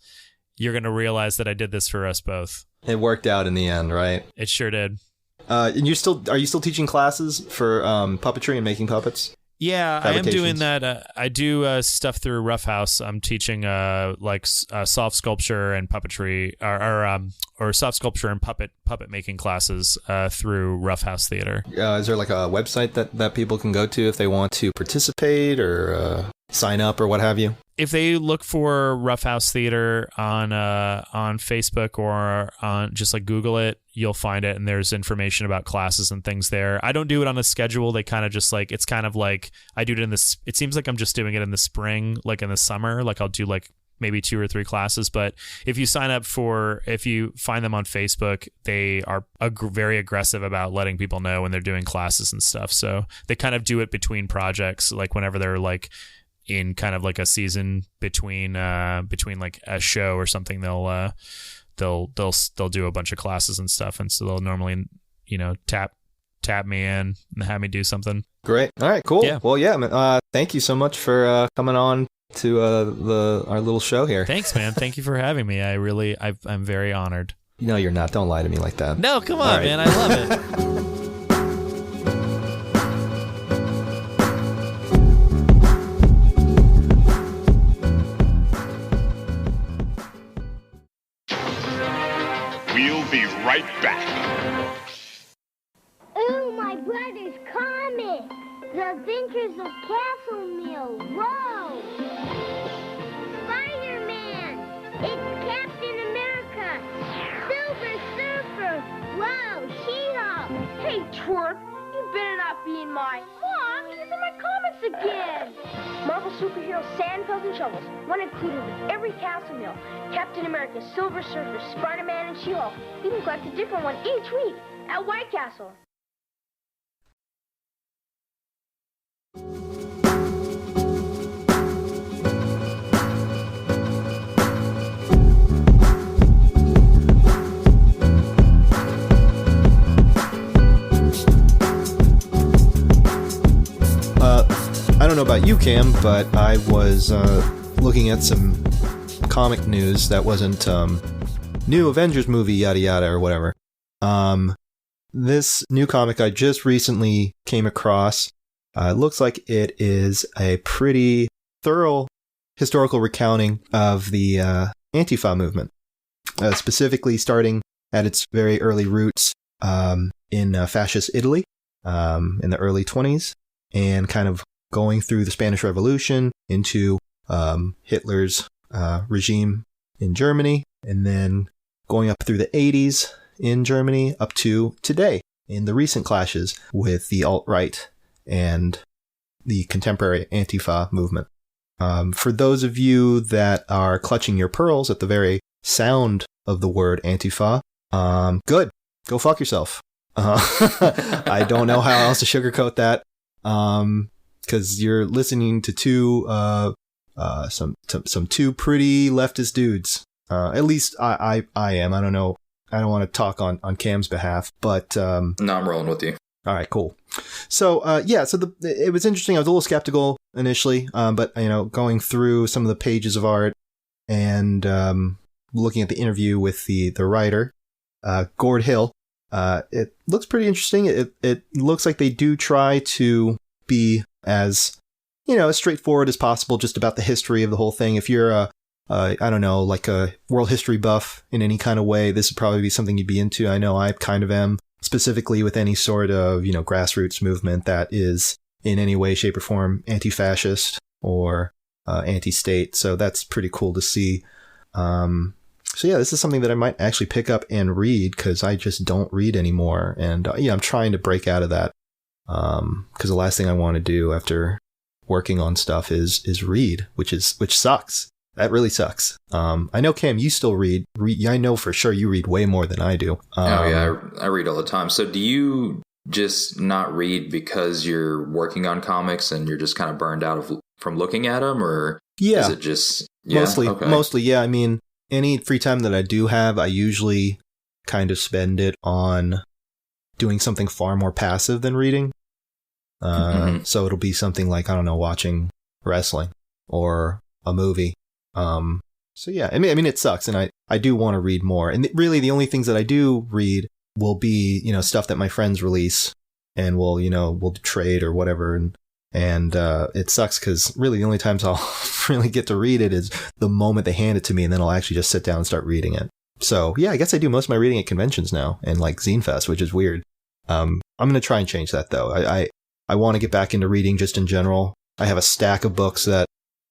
you're gonna realize that I did this for us both. It worked out in the end, right? It sure did. And are you still teaching classes for puppetry and making puppets? Yeah, I am doing that. I do stuff through Rough House. I'm teaching soft sculpture and puppetry, or soft sculpture and puppet making classes through Rough House Theater. Is there like a website that people can go to if they want to participate or sign up or what have you? If they look for Rough House Theater on Facebook or on just like Google it, you'll find it, and there's information about classes and things there. I don't do it on a schedule. They kind of just like, it's kind of like I do it in this. It seems like I'm just doing it in the spring, like in the summer. Like I'll do like maybe 2 or 3 classes. But if you find them on Facebook, they are very aggressive about letting people know when they're doing classes and stuff. So they kind of do it between projects, like whenever they're like in kind of like a season between like a show or something, they'll do a bunch of classes and stuff, and so they'll normally tap me in and have me do something. Great. All right, cool. Yeah. Well, thank you so much for coming on to our little show here. Thanks, man. Thank you for having me. I'm very honored. No, you're not. Don't lie to me like that. No, come on, right, man. I love it. We'll be right back. Ooh, my brother's comic. The Adventures of Castle Mill. Whoa! Spider-Man. It's Captain America. Silver Surfer. Whoa, She-Hulk. Hey, twerp. You better not be in my... Mom, these are my comics again. Marvel superhero sand, pills, and shovels. One included with every Castle Mill. Captain America, Silver Surfer, Spider-Man, and She-Hulk. You can collect a different one each week at White Castle. I don't know about you, Cam, but I was looking at some comic news that wasn't new Avengers movie, yada yada, or whatever. This new comic I just recently came across, it looks like it is a pretty thorough historical recounting of the Antifa movement, specifically starting at its very early roots in fascist Italy in the early 1920s, and kind of going through the Spanish Revolution into Hitler's regime in Germany, and then going up through the 80s in Germany up to today in the recent clashes with the alt-right and the contemporary Antifa movement. For those of you that are clutching your pearls at the very sound of the word Antifa, good. Go fuck yourself. I don't know how else to sugarcoat that. Because you're listening to some two pretty leftist dudes. At least I am. I don't know. I don't want to talk on Cam's behalf, but no, I'm rolling with you. All right, cool. So it was interesting. I was a little skeptical initially, but going through some of the pages of art and looking at the interview with the writer, Gord Hill, it looks pretty interesting. It looks like they do try to be as straightforward as possible just about the history of the whole thing. If you're a I don't know, like a world history buff in any kind of way, this would probably be something you'd be into. I know I kind of am, specifically with any sort of, grassroots movement that is in any way, shape, or form anti-fascist or anti-state. So that's pretty cool to see. So yeah, this is something that I might actually pick up and read because I just don't read anymore. And I'm trying to break out of that because the last thing I want to do after working on stuff is read, which sucks. That really sucks. I know, Cam, you still read. I know for sure you read way more than I do. Oh yeah, I read all the time. So do you just not read because you're working on comics and you're just kind of burned out from looking at them, or is it just mostly? Yeah. I mean, any free time that I do have, I usually kind of spend it on doing something far more passive than reading. So it'll be something like, I don't know, watching wrestling or a movie. So yeah, I mean, it sucks, and I do want to read more. And really, the only things that I do read will be, stuff that my friends release, and we'll trade or whatever. And it sucks because really the only times I'll really get to read it is the moment they hand it to me, and then I'll actually just sit down and start reading it. So yeah, I guess I do most of my reading at conventions now and like Zine Fest, which is weird. I'm going to try and change that though. I want to get back into reading just in general. I have a stack of books that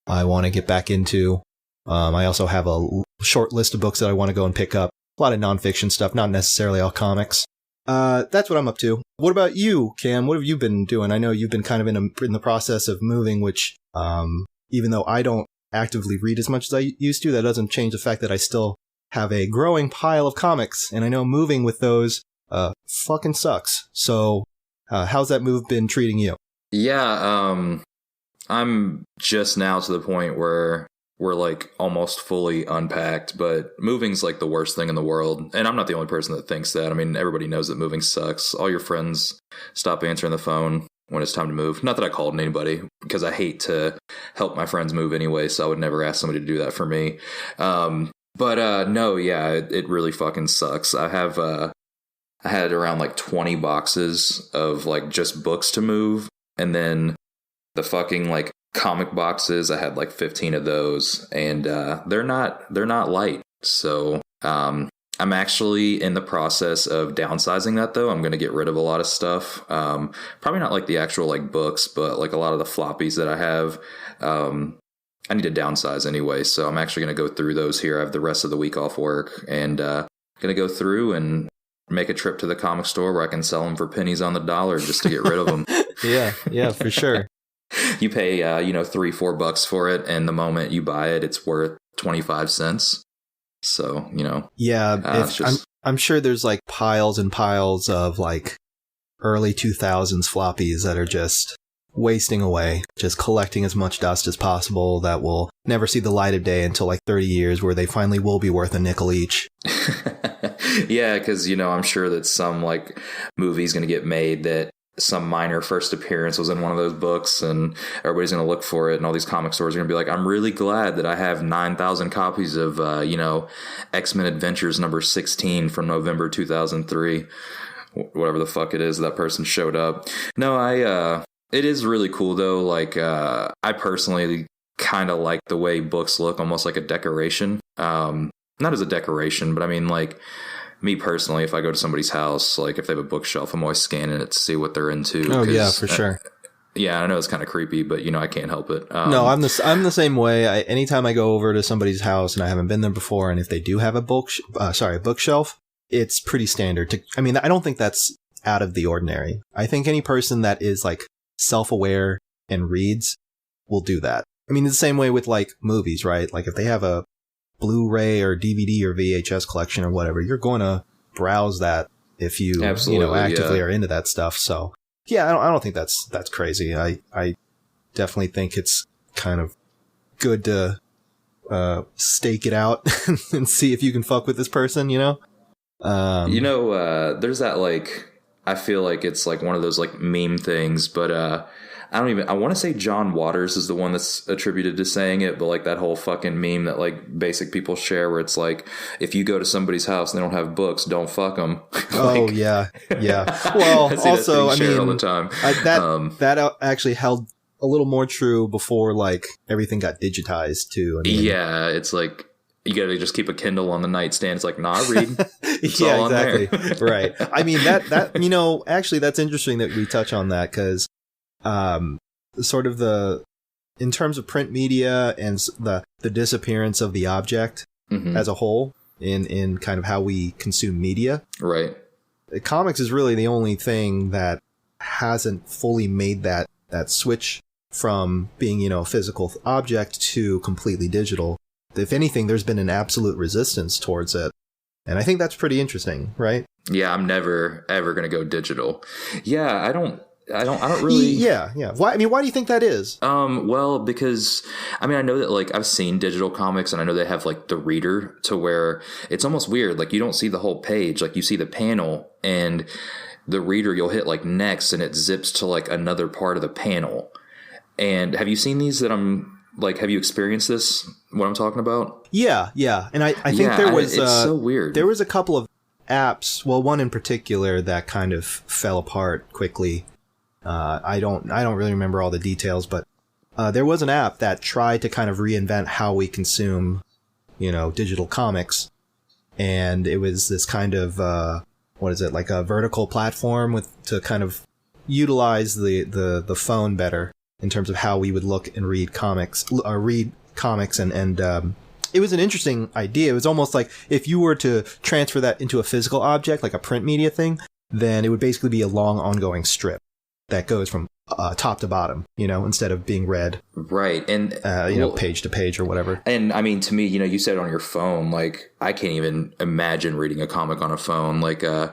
I want to get back into. I also have a short list of books that I want to go and pick up. A lot of nonfiction stuff, not necessarily all comics. That's what I'm up to. What about you, Cam? What have you been doing? I know you've been kind of in the process of moving, which, even though I don't actively read as much as I used to, that doesn't change the fact that I still have a growing pile of comics. And I know moving with those, fucking sucks. So, how's that move been treating you? Yeah, I'm just now to the point where we're like almost fully unpacked, but moving's like the worst thing in the world. And I'm not the only person that thinks that. I mean, everybody knows that moving sucks. All your friends stop answering the phone when it's time to move. Not that I called anybody, because I hate to help my friends move anyway, so I would never ask somebody to do that for me. But no, yeah, it really fucking sucks. I had around like 20 boxes of like just books to move, and then the fucking like comic boxes, I had like 15 of those, and they're not light. So I'm actually in the process of downsizing that though. I'm going to get rid of a lot of stuff. Probably not like the actual like books, but like a lot of the floppies that I have. I need to downsize anyway, so I'm actually going to go through those here. I have the rest of the week off work, and going to go through and make a trip to the comic store where I can sell them for pennies on the dollar just to get rid of them. Yeah, for sure. You pay, $3-4 for it, and the moment you buy it, it's worth 25 cents. So, Yeah, I'm sure there's like piles and piles of like early 2000s floppies that are just wasting away, just collecting as much dust as possible that will never see the light of day until like 30 years, where they finally will be worth a nickel each. Yeah, because, I'm sure that some like movie's going to get made that some minor first appearance was in one of those books, and everybody's going to look for it, and all these comic stores are going to be like, I'm really glad that I have 9,000 copies of, X-Men Adventures number 16 from November 2003, whatever the fuck it is that person showed up. No, it is really cool though. Like, I personally kind of like the way books look, almost like a decoration. Not as a decoration, but I mean, like, me personally, if I go to somebody's house, like if they have a bookshelf, I'm always scanning it to see what they're into. Oh yeah, for sure. Yeah, I know it's kind of creepy, but I can't help it. No, I'm the same way. Anytime I go over to somebody's house and I haven't been there before, and if they do have a bookshelf, it's pretty standard. I don't think that's out of the ordinary. I think any person that is like self-aware and reads will do that. I mean, it's the same way with like movies, right? Like if they have a Blu-ray or DVD or VHS collection or whatever, you're going to browse that if you actively are into that stuff. So yeah, I don't think that's crazy. I definitely think it's kind of good to stake it out and see if you can fuck with this person, there's that like, I feel like it's like one of those like meme things, but I want to say John Waters is the one that's attributed to saying it, but like that whole fucking meme that like basic people share where it's like, if you go to somebody's house and they don't have books, don't fuck them. Oh yeah. Well, also, I mean, all the time. that actually held a little more true before like everything got digitized too. I mean, yeah, it's like you got to just keep a Kindle on the nightstand. It's like, nah, I read. It's yeah, all on there. exactly. Right. I mean, that you know, actually, that's interesting that we touch on that because, sort of in terms of print media and the disappearance of the object as a whole in kind of how we consume media. Right. Comics is really the only thing that hasn't fully made that switch from being, you know, a physical object to completely digital. If anything, there's been an absolute resistance towards it. And I think that's pretty interesting, right? Yeah, I'm never ever going to go digital. Yeah, I don't really. Yeah. Why do you think that is? Well, because I mean, I know that like I've seen digital comics and I know they have like the reader to where it's almost weird. Like you don't see the whole page, like you see the panel and the reader, you'll hit like next and it zips to like another part of the panel. And have you seen these that I'm like, have you experienced this, what I'm talking about? Yeah. And I think there was, it's so weird. There was a couple of apps, well, one in particular that kind of fell apart quickly. I don't really remember all the details, but, there was an app that tried to kind of reinvent how we consume, you know, digital comics. And it was this kind of, like a vertical platform to kind of utilize the phone better in terms of how we would look and read comics, and it was an interesting idea. It was almost like if you were to transfer that into a physical object, like a print media thing, then it would basically be a long ongoing strip that goes from top to bottom, you know, instead of being read. Right. And, page to page or whatever. And I mean, to me, you know, you said on your phone, like I can't even imagine reading a comic on a phone. Like, I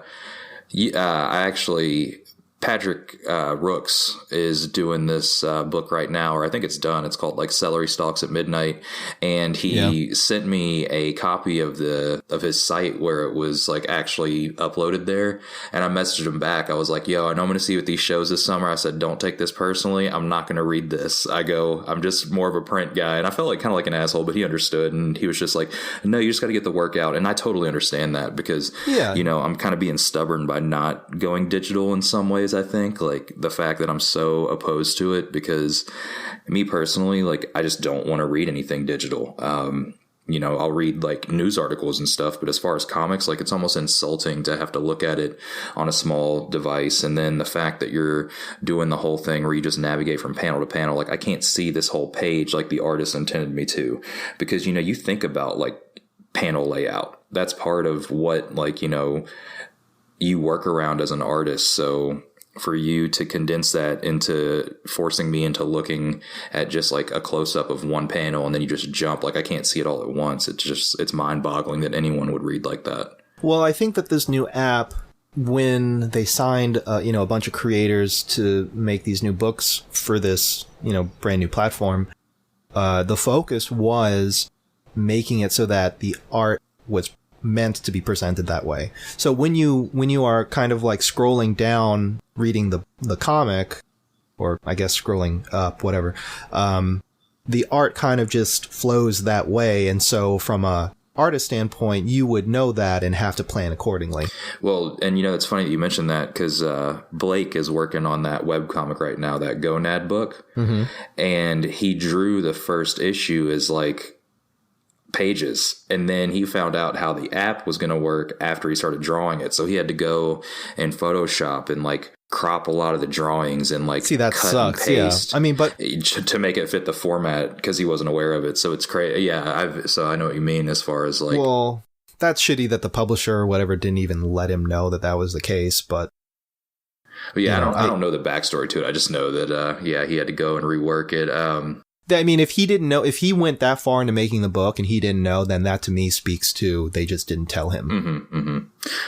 actually, Patrick Rooks is doing this book right now, or I think it's done. It's called like Celery Stalks at Midnight, and he sent me a copy of his site where it was like actually uploaded there. And I messaged him back. I was like, "Yo, I know I'm going to see you at these shows this summer." I said, "Don't take this personally. I'm not going to read this." I'm just more of a print guy, and I felt like kind of like an asshole, but he understood, and he was just like, "No, you just got to get the work out." And I totally understand that because you know I'm kind of being stubborn by not going digital in some ways. I think like the fact that I'm so opposed to it because me personally, like I just don't want to read anything digital. You know, I'll read like news articles and stuff, but as far as comics, like it's almost insulting to have to look at it on a small device. And then the fact that you're doing the whole thing where you just navigate from panel to panel, like I can't see this whole page like the artist intended me to, because, you know, you think about like panel layout. That's part of what, like, you know, you work around as an artist. So for you to condense that into forcing me into looking at just like a close up of one panel and then you just jump, like I can't see it all at once. It's mind boggling that anyone would read like that. Well, I think that this new app, when they signed, a bunch of creators to make these new books for this, brand new platform, the focus was making it so that the art was meant to be presented that way. So when you are kind of like scrolling down, reading the comic, or I guess scrolling up, whatever, the art kind of just flows that way. And so from a artist standpoint, you would know that and have to plan accordingly. Well, and it's funny that you mentioned that because Blake is working on that webcomic right now, that Gonad book. Mm-hmm. And he drew the first issue as like pages, and then he found out how the app was going to work after he started drawing it. So he had to go in Photoshop and like crop a lot of the drawings and like that cut sucks. and paste. Yeah. I mean, but to make it fit the format because he wasn't aware of it. So it's crazy. Yeah, so I know what you mean as far as like. Well, that's shitty that the publisher or whatever didn't even let him know that was the case. But yeah, I don't know the backstory to it. I just know that he had to go and rework it. I mean, if he didn't know, if he went that far into making the book and he didn't know, then that to me speaks to they just didn't tell him. Mm-hmm, mm-hmm.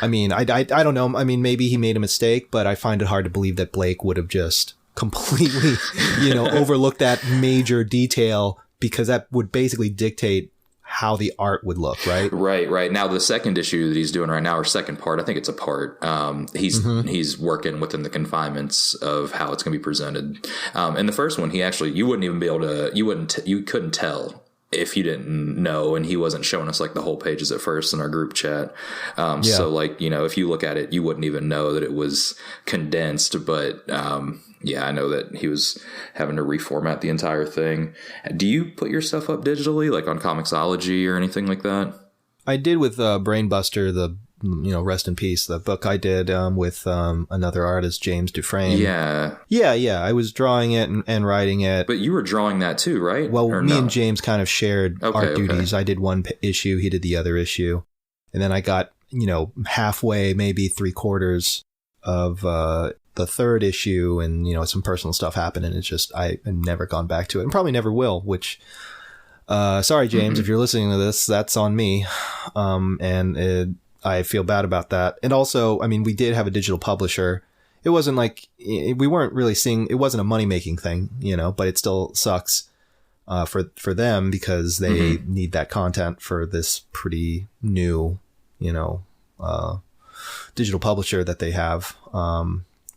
I mean, I don't know. I mean, maybe he made a mistake, but I find it hard to believe that Blake would have just completely, overlooked that major detail, because that would basically dictate how the art would look, right? Right. Now, the second issue that he's doing right now, or second part, I think it's a part, he's working within the confinements of how it's going to be presented. And the first one, you wouldn't even be able to, you couldn't tell if you didn't know, and he wasn't showing us like the whole pages at first in our group chat. So like, if you look at it, you wouldn't even know that it was condensed, but, yeah, I know that he was having to reformat the entire thing. Do you put your stuff up digitally, like on Comixology or anything like that? I did with Brainbuster, the rest in peace, the book I did with another artist, James Dufresne. Yeah. I was drawing it and writing it. But you were drawing that too, right? Well, me and James kind of shared art duties. I did one issue, he did the other issue, and then I got halfway, maybe 3/4 of the third issue, and some personal stuff happened, and it's just I've never gone back to it, and probably never will. Which, sorry, James, if you're listening to this, that's on me, and I feel bad about that. And also, I mean, we did have a digital publisher. It wasn't like we weren't really seeing. It wasn't a money making thing, but it still sucks for them because they need that content for this pretty new, digital publisher that they have.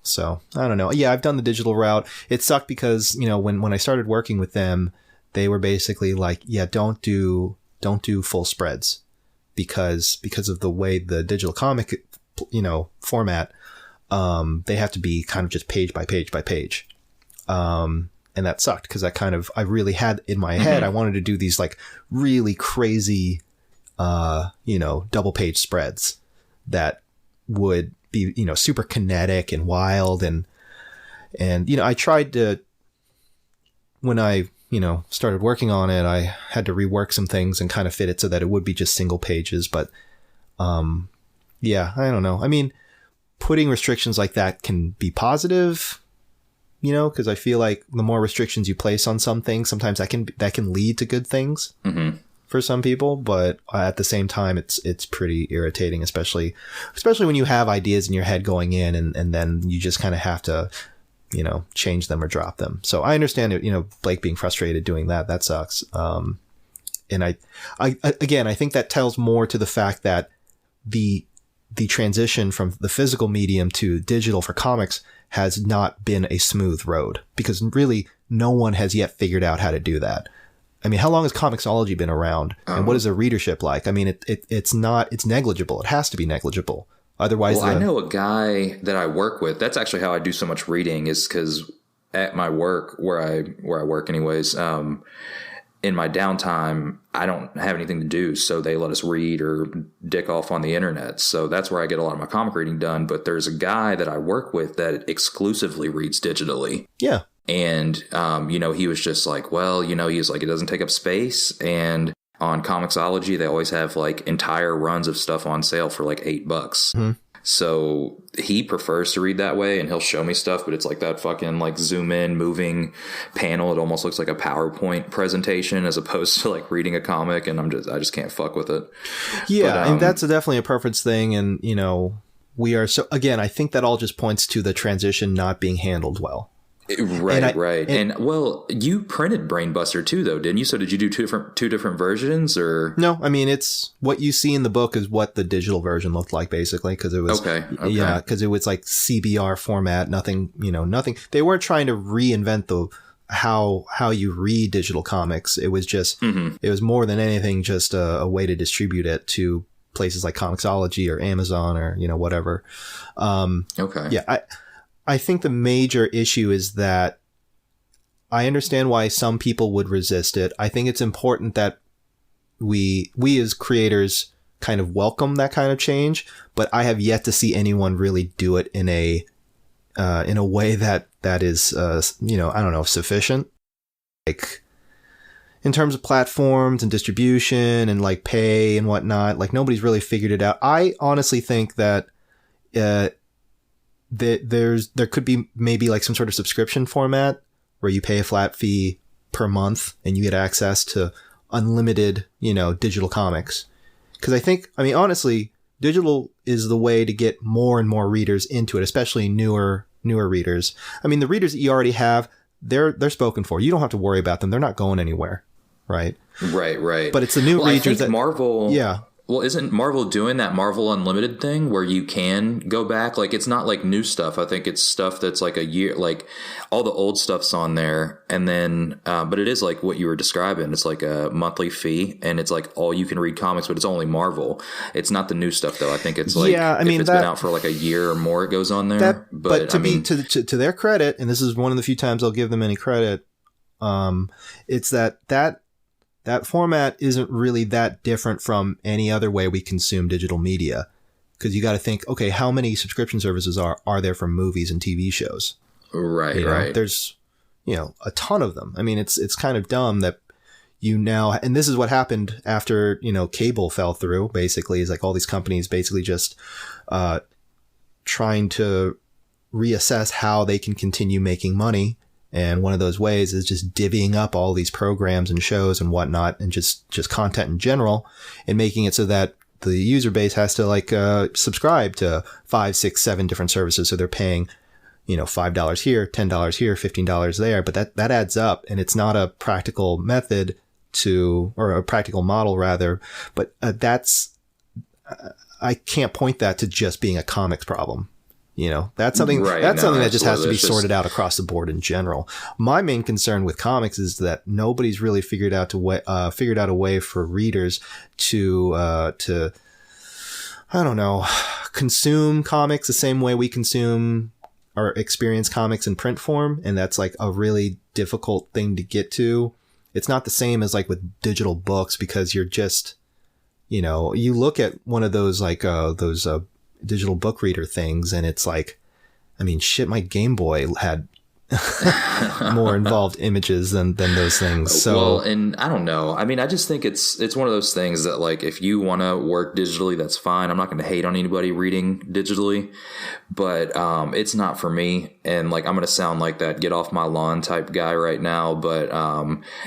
So I don't know. Yeah, I've done the digital route. It sucked because, when I started working with them, they were basically like, yeah, don't do full spreads because of the way the digital comic, format, they have to be kind of just page by page by page. And that sucked because I really had in my head, I wanted to do these like really crazy, double page spreads that would be, super kinetic and wild. And, I tried to, when I, started working on it, I had to rework some things and kind of fit it so that it would be just single pages. But, yeah, I don't know. I mean, putting restrictions like that can be positive, because I feel like the more restrictions you place on something, sometimes that can lead to good things. For some people, but at the same time, it's pretty irritating, especially when you have ideas in your head going in and then you just kind of have to, change them or drop them. So I understand it, Blake being frustrated doing that. That sucks. And I think that tells more to the fact that the transition from the physical medium to digital for comics has not been a smooth road because really no one has yet figured out how to do that. I mean, how long has Comixology been around, and what is the readership like? I mean, it's negligible. It has to be negligible. Otherwise, I know a guy that I work with. That's actually how I do so much reading, is because at my work, where I work anyways, in my downtime, I don't have anything to do, so they let us read or dick off on the internet. So that's where I get a lot of my comic reading done. But there's a guy that I work with that exclusively reads digitally. Yeah. And, he was just like, well, he's like, it doesn't take up space. And on Comixology, they always have like entire runs of stuff on sale for like $8. So he prefers to read that way, and he'll show me stuff, but it's like that fucking like zoom in moving panel. It almost looks like a PowerPoint presentation as opposed to like reading a comic. And I just can't fuck with it. Yeah. And that's definitely a preference thing. And, we are again, I think that all just points to the transition not being handled well. Right. And well, you printed Brainbuster too, though, didn't you? So did you do two different versions, or no? I mean, it's what you see in the book is what the digital version looked like, basically, because it was yeah, because it was like CBR format. Nothing. They weren't trying to reinvent how you read digital comics. It was just it was more than anything just a way to distribute it to places like Comixology or Amazon or whatever. Yeah. I think the major issue is that I understand why some people would resist it. I think it's important that we as creators kind of welcome that kind of change, but I have yet to see anyone really do it in a way that is, I don't know, sufficient. Like in terms of platforms and distribution and like pay and whatnot, like nobody's really figured it out. I honestly think that, there could be maybe like some sort of subscription format where you pay a flat fee per month and you get access to unlimited, digital comics. Because honestly, digital is the way to get more and more readers into it, especially newer readers. I mean, the readers that you already have, they're spoken for. You don't have to worry about them. They're not going anywhere. Right. Right. But it's the new readers I think Marvel. Yeah. Well, isn't Marvel doing that Marvel Unlimited thing where you can go back? Like, it's not like new stuff. I think it's stuff that's like a year, like all the old stuff's on there. And then, but it is like what you were describing. It's like a monthly fee and it's like all you can read comics, but it's only Marvel. It's not the new stuff though. I think it's like, if it's been out for like a year or more, it goes on there. But to their credit, and this is one of the few times I'll give them any credit, it's that format isn't really that different from any other way we consume digital media. Because you got to think, okay, how many subscription services are there for movies and TV shows? Right, you know, right. There's, a ton of them. I mean, it's kind of dumb that you now, and this is what happened after, cable fell through, basically, is like all these companies basically just trying to reassess how they can continue making money. And one of those ways is just divvying up all these programs and shows and whatnot and just content in general and making it so that the user base has to subscribe to 5, 6, 7 different services. So they're paying, $5 here, $10 here, $15 there. But that adds up, and it's not a practical method or a practical model rather. But I can't point that to just being a comics problem. That's something that just has to be sorted out across the board in general. My main concern with comics is that nobody's really figured out a way for readers to I don't know, consume comics the same way we consume or experience comics in print form. And that's like a really difficult thing to get to. It's not the same as like with digital books, because you're just, you look at one of those digital book reader things and it's like, I mean, shit, my Game Boy had more involved images than those things. So, well, and I don't know. I mean, I just think it's one of those things that, like, if you want to work digitally, that's fine. I'm not going to hate on anybody reading digitally, but it's not for me. And like, I'm going to sound like that get off my lawn type guy right now, but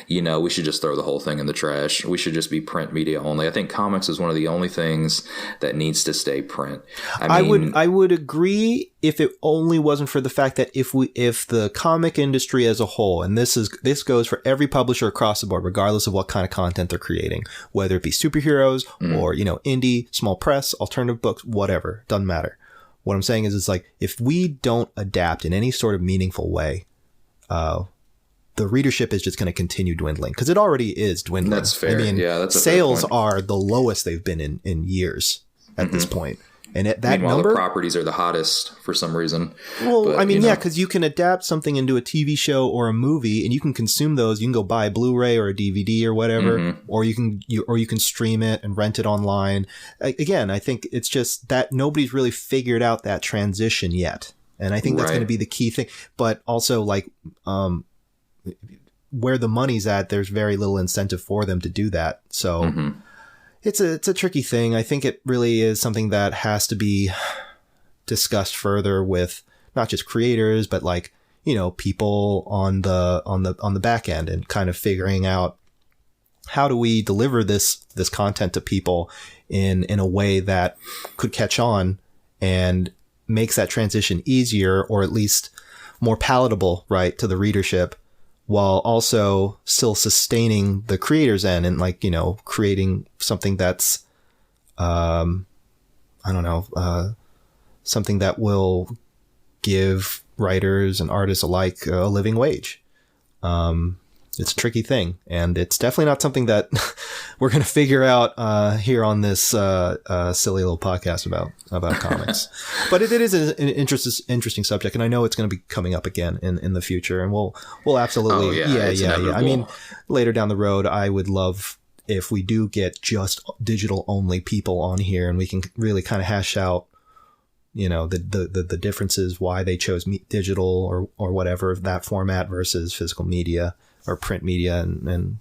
we should just throw the whole thing in the trash. We should just be print media only. I think comics is one of the only things that needs to stay print. I would agree if it only wasn't for the fact that if the comic industry as a whole, and this goes for every publisher across the board, regardless of what kind of content they're creating, whether it be superheroes or, indie, small press, alternative books, whatever, doesn't matter. What I'm saying is, it's like, if we don't adapt in any sort of meaningful way, the readership is just going to continue dwindling, because it already is dwindling. That's fair. I mean, that's sales are the lowest they've been in years at this point. And meanwhile, the properties are the hottest for some reason. Well, but, because you can adapt something into a TV show or a movie, and you can consume those. You can go buy a Blu-ray or a DVD or whatever, or you can stream it and rent it online. Again, I think it's just that nobody's really figured out that transition yet, and I think that's going to be the key thing. But also, like, where the money's at, there's very little incentive for them to do that. So. It's a tricky thing. I think it really is something that has to be discussed further with not just creators, but like, people on the back end, and kind of figuring out how do we deliver this content to people in a way that could catch on and makes that transition easier, or at least more palatable, right, to the readership, while also still sustaining the creator's end and, like, creating something that's, something that will give writers and artists alike a living wage. It's a tricky thing, and it's definitely not something that we're going to figure out here on this silly little podcast about comics. But it is an interesting subject, and I know it's going to be coming up again in the future, and we'll absolutely yeah. I mean, later down the road, I would love if we do get just digital only people on here, and we can really kind of hash out, the differences, why they chose digital or whatever, that format versus physical media or print media, and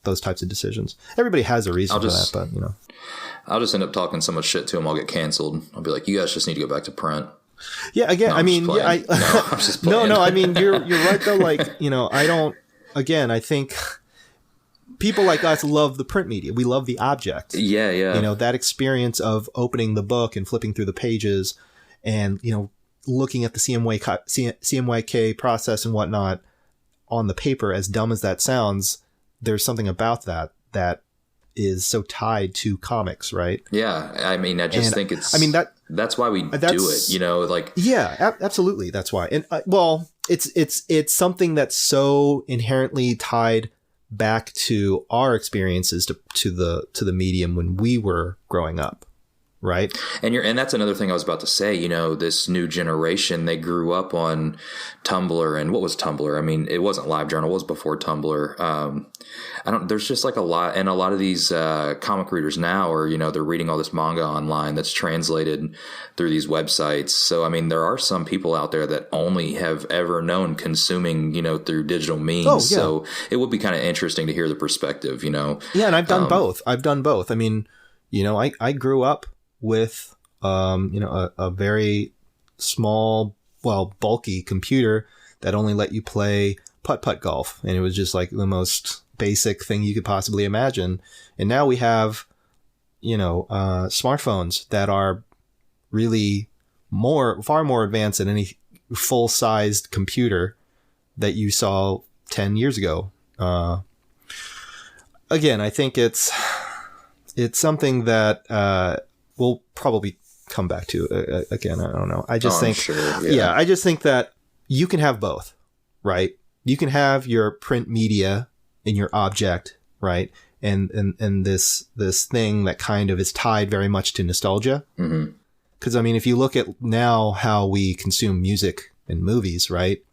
those types of decisions. Everybody has a reason for that, but I'll just end up talking so much shit to them, I'll get canceled. I'll be like, you guys just need to go back to print. Yeah, again, no, I mean, I'm just playing. No, I mean, you're right though. Like, I think people like us love the print media. We love the object. Yeah. That experience of opening the book and flipping through the pages and, looking at the CMYK process and whatnot on the paper, as dumb as that sounds, there's something about that is so tied to comics, right? Yeah, I mean, I just think it's. I mean that's why we do it. You know, like absolutely, that's why. And well, it's something that's so inherently tied back to our experiences to the medium when we were growing up. Right. And that's another thing I was about to say, you know, this new generation, they grew up on Tumblr. And what was Tumblr? I mean, it wasn't LiveJournal, it was before Tumblr. There's just like a lot of these comic readers now are, you know, they're reading all this manga online that's translated through these websites. So, I mean, there are some people out there that only have ever known consuming, you know, through digital means. Oh, yeah. So it would be kind of interesting to hear the perspective, you know. Yeah. And I've done both. I mean, you know, I grew up with, you know, a very small, bulky computer that only let you play putt-putt golf. And it was just like the most basic thing you could possibly imagine. And now we have, you know, smartphones that are really far more advanced than any full-sized computer that you saw 10 years ago. Again, I think it's something that, we'll probably come back to again. I don't know. I just think, I just think that you can have both, right? You can have your print media in your object, right? And this thing that kind of is tied very much to nostalgia. Mm-hmm. 'Cause I mean, if you look at now how we consume music and movies, right?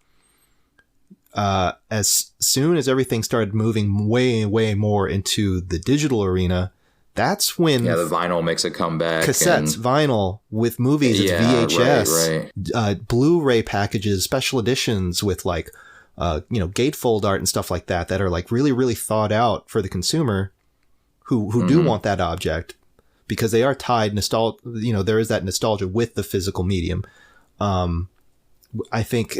As soon as everything started moving way, way more into the digital arena, that's when the vinyl makes a comeback. Cassettes, vinyl with movies, it's VHS, right. Blu-ray packages, special editions with like, you know, gatefold art and stuff like that are like really, really thought out for the consumer who do want that object because they are tied you know, there is that nostalgia with the physical medium. I think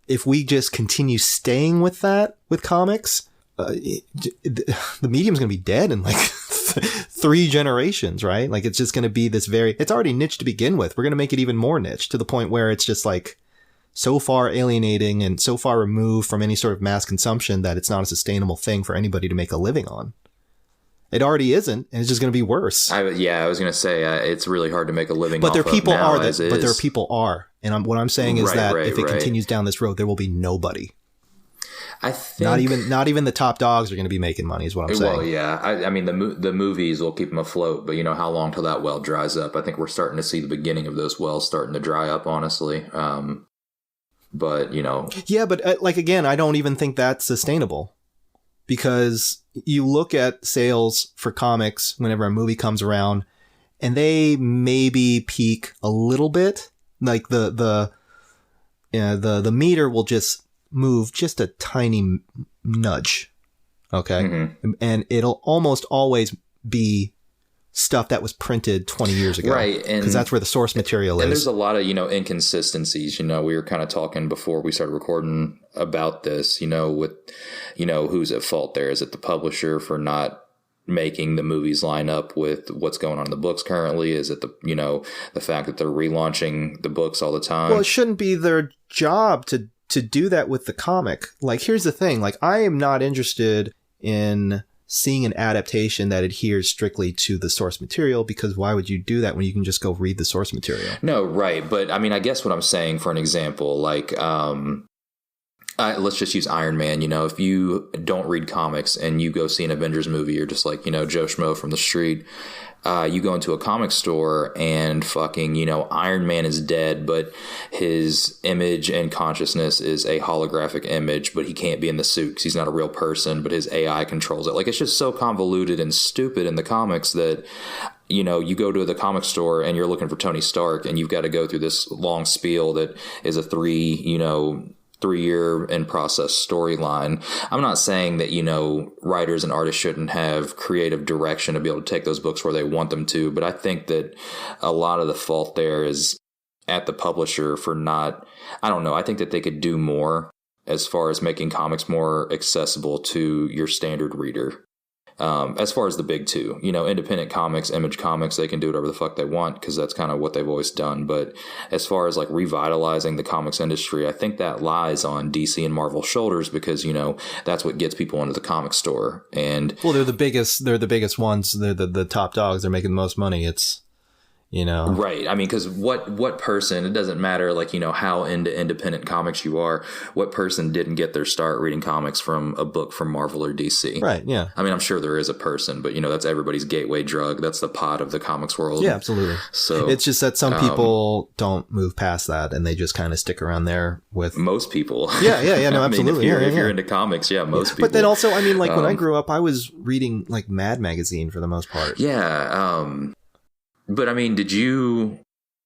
if we just continue staying with that with comics, the medium's going to be dead in like 3 generations, right? Like it's just going to be it's already niche to begin with. We're going to make it even more niche to the point where it's just like so far alienating and so far removed from any sort of mass consumption that it's not a sustainable thing for anybody to make a living on. It already isn't, and it's just going to be worse. I was going to say it's really hard to make a living. But there are people are, and what I'm saying is that if it continues down this road, there will be nobody. I think not even the top dogs are going to be making money is what I'm saying. Well, yeah. I mean, the movies will keep them afloat, but you know, how long till that well dries up? I think we're starting to see the beginning of those wells starting to dry up, honestly. But, you know. Yeah, but like, again, I don't even think that's sustainable because you look at sales for comics whenever a movie comes around and they maybe peak a little bit. Like the meter will just move just a tiny nudge. Okay. Mm-hmm. And it'll almost always be stuff that was printed 20 years ago. Right. Because that's where the source material is. And there's a lot of, you know, inconsistencies. You know, we were kind of talking before we started recording about this, you know, with, you know, who's at fault there? Is it the publisher for not making the movies line up with what's going on in the books currently? Is it the fact that they're relaunching the books all the time? Well, it shouldn't be their job to do that with the comic. Like, here's the thing. Like, I am not interested in seeing an adaptation that adheres strictly to the source material, because why would you do that when you can just go read the source material? No, right. But I mean, I guess what I'm saying, for an example, like, let's just use Iron Man. You know, if you don't read comics and you go see an Avengers movie, you're just like, you know, Joe Schmo from the street. You go into a comic store and fucking, you know, Iron Man is dead, but his image and consciousness is a holographic image, but he can't be in the suit because he's not a real person, but his AI controls it. Like, it's just so convoluted and stupid in the comics that, you know, you go to the comic store and you're looking for Tony Stark and you've got to go through this long spiel that is a 3-year in process storyline. I'm not saying that, you know, writers and artists shouldn't have creative direction to be able to take those books where they want them to, but I think that a lot of the fault there is at the publisher for not, I don't know, I think that they could do more as far as making comics more accessible to your standard reader. As far as the big two, independent comics, Image Comics, they can do whatever the fuck they want because that's kind of what they've always done. But as far as like revitalizing the comics industry, I think that lies on DC and Marvel's shoulders because, that's what gets people into the comic store. And well, they're the biggest ones. They're the top dogs. They're making the most money. It's, Right. I mean, because what person, it doesn't matter, like, how into independent comics you are, what person didn't get their start reading comics from a book from Marvel or DC? Right. Yeah. I mean, I'm sure there is a person, but, that's everybody's gateway drug. That's the pot of the comics world. Yeah, absolutely. So it's just that some people don't move past that and they just kind of stick around there with most people. Yeah. No, absolutely. I mean, if you're into comics, most people. But then also, I mean, like when I grew up, I was reading like Mad Magazine for the most part. Yeah. But I mean,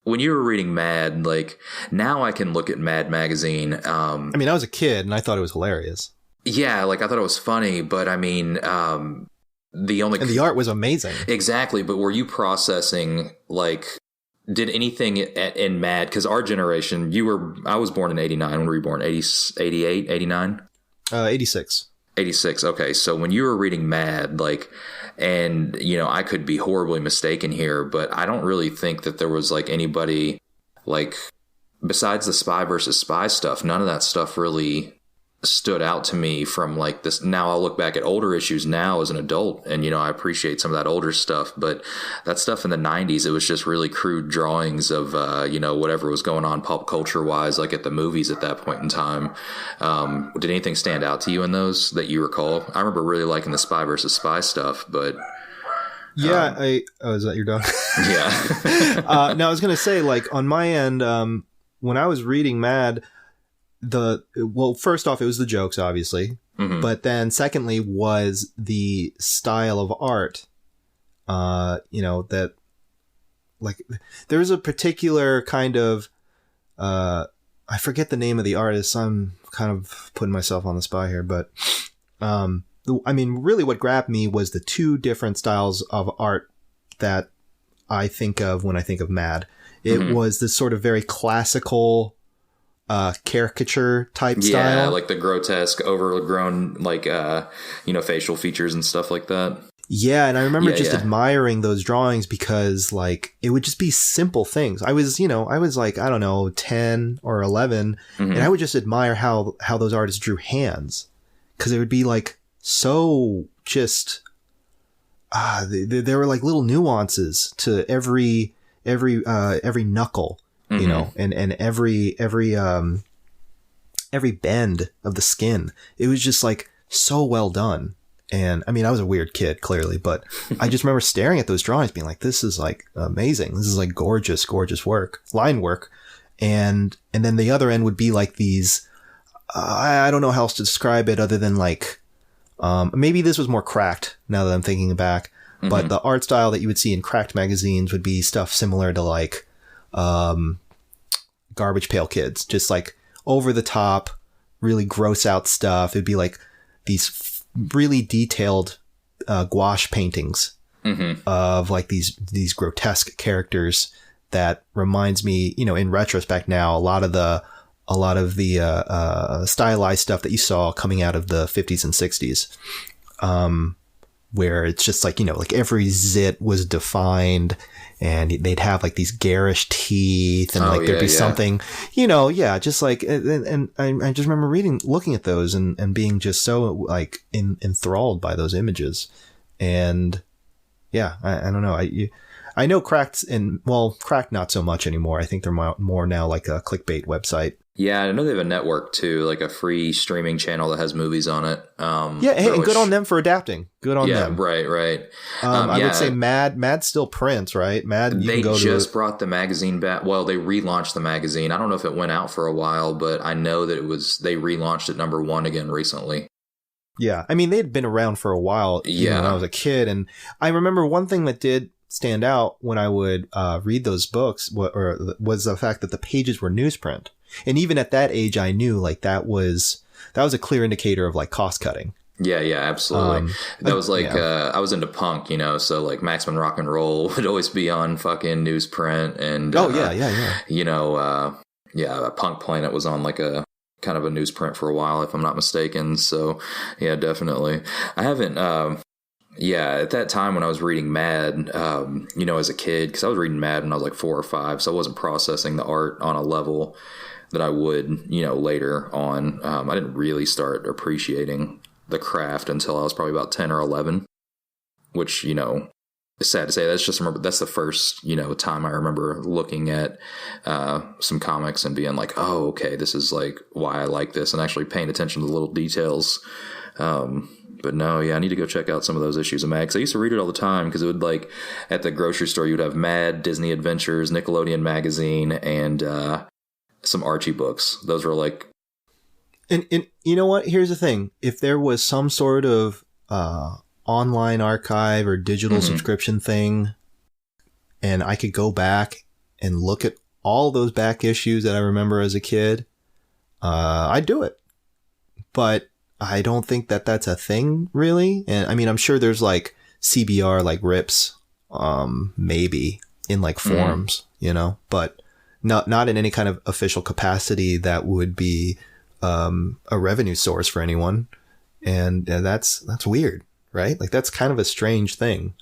when you were reading Mad, like now I can look at Mad Magazine. I mean, I was a kid and I thought it was hilarious. Yeah, like I thought it was funny, but I mean, and the art was amazing. Exactly. But were you processing like, did anything in Mad? Because our generation, I was born in 89. When were you born? 88, 89? 86. 86. Okay. So when you were reading Mad, like, and, I could be horribly mistaken here, but I don't really think that there was like anybody like besides the spy versus spy stuff. None of that stuff really stood out to me from like this. Now I'll look back at older issues now as an adult and, I appreciate some of that older stuff, but that stuff in the 90s, it was just really crude drawings of, whatever was going on pop culture wise, like at the movies at that point in time. Did anything stand out to you in those that you recall? I remember really liking the spy versus spy stuff, but yeah, is that your dog? Yeah. No, I was going to say like on my end, when I was reading Mad, first off, it was the jokes, obviously, but then secondly was the style of art. That like there's a particular kind of I forget the name of the artist. I'm kind of putting myself on the spot here, but I mean, really, what grabbed me was the two different styles of art that I think of when I think of Mad. It was this sort of very classical caricature type style. Yeah, like the grotesque, overgrown, like, facial features and stuff like that. Yeah, and I remember admiring those drawings because, like, it would just be simple things. I was like, I don't know, 10 or 11, and I would just admire how those artists drew hands. Because it would be, like, so just... there were, like, little nuances to every knuckle. And every bend of the skin. It was just like so well done. And I mean, I was a weird kid, clearly, but I just remember staring at those drawings being like, this is like amazing. This is like gorgeous work, line work. And then the other end would be like these, I don't know how else to describe it other than like, maybe this was more cracked now that I'm thinking back, but the art style that you would see in cracked magazines would be stuff similar to like, Garbage Pail Kids, just like over the top, really gross out stuff. It'd be like these really detailed gouache paintings of like these grotesque characters that reminds me, in retrospect now, a lot of the stylized stuff that you saw coming out of the 50s and 60s, where it's just like, like every zit was defined. And they'd have like these garish teeth and there'd be something, just like, and I just remember looking at those and being just so like enthralled by those images. And yeah, I don't know. I know Cracked not so much anymore. I think they're more now like a clickbait website. Yeah, I know they have a network too, like a free streaming channel that has movies on it. And good on them for adapting. Good on them. Yeah, right. I would say Mad still prints, right? Mad. They just brought the magazine back. Well, they relaunched the magazine. I don't know if it went out for a while, but I know that they relaunched it #1 again recently. Yeah, I mean they'd been around for a while. Yeah, when I was a kid, and I remember one thing that did stand out when I would read those books was the fact that the pages were newsprint. And even at that age, I knew like that was a clear indicator of like cost cutting. Yeah, absolutely. That was like, I was into punk, so like Maximum Rock and Roll would always be on fucking newsprint. And, Punk Planet was on like a kind of a newsprint for a while, if I'm not mistaken. So yeah, definitely. I haven't, Yeah, at that time when I was reading Mad, as a kid, because I was reading Mad when I was like 4 or 5, so I wasn't processing the art on a level that I would, later on. I didn't really start appreciating the craft until I was probably about 10 or 11, which, it's sad to say. That's the first, time I remember looking at some comics and being like, oh, okay, this is like why I like this, and actually paying attention to the little details. But no, yeah, I need to go check out some of those issues of Mad, because I used to read it all the time, because it would, like, at the grocery store, you'd have Mad, Disney Adventures, Nickelodeon Magazine, and some Archie books. Those were like... And you know what? Here's the thing. If there was some sort of online archive or digital subscription thing, and I could go back and look at all those back issues that I remember as a kid, I'd do it. But I don't think that that's a thing, really. And I mean, I'm sure there's like CBR, like rips, maybe in like forums, but not in any kind of official capacity that would be a revenue source for anyone. And that's weird, right? Like, that's kind of a strange thing.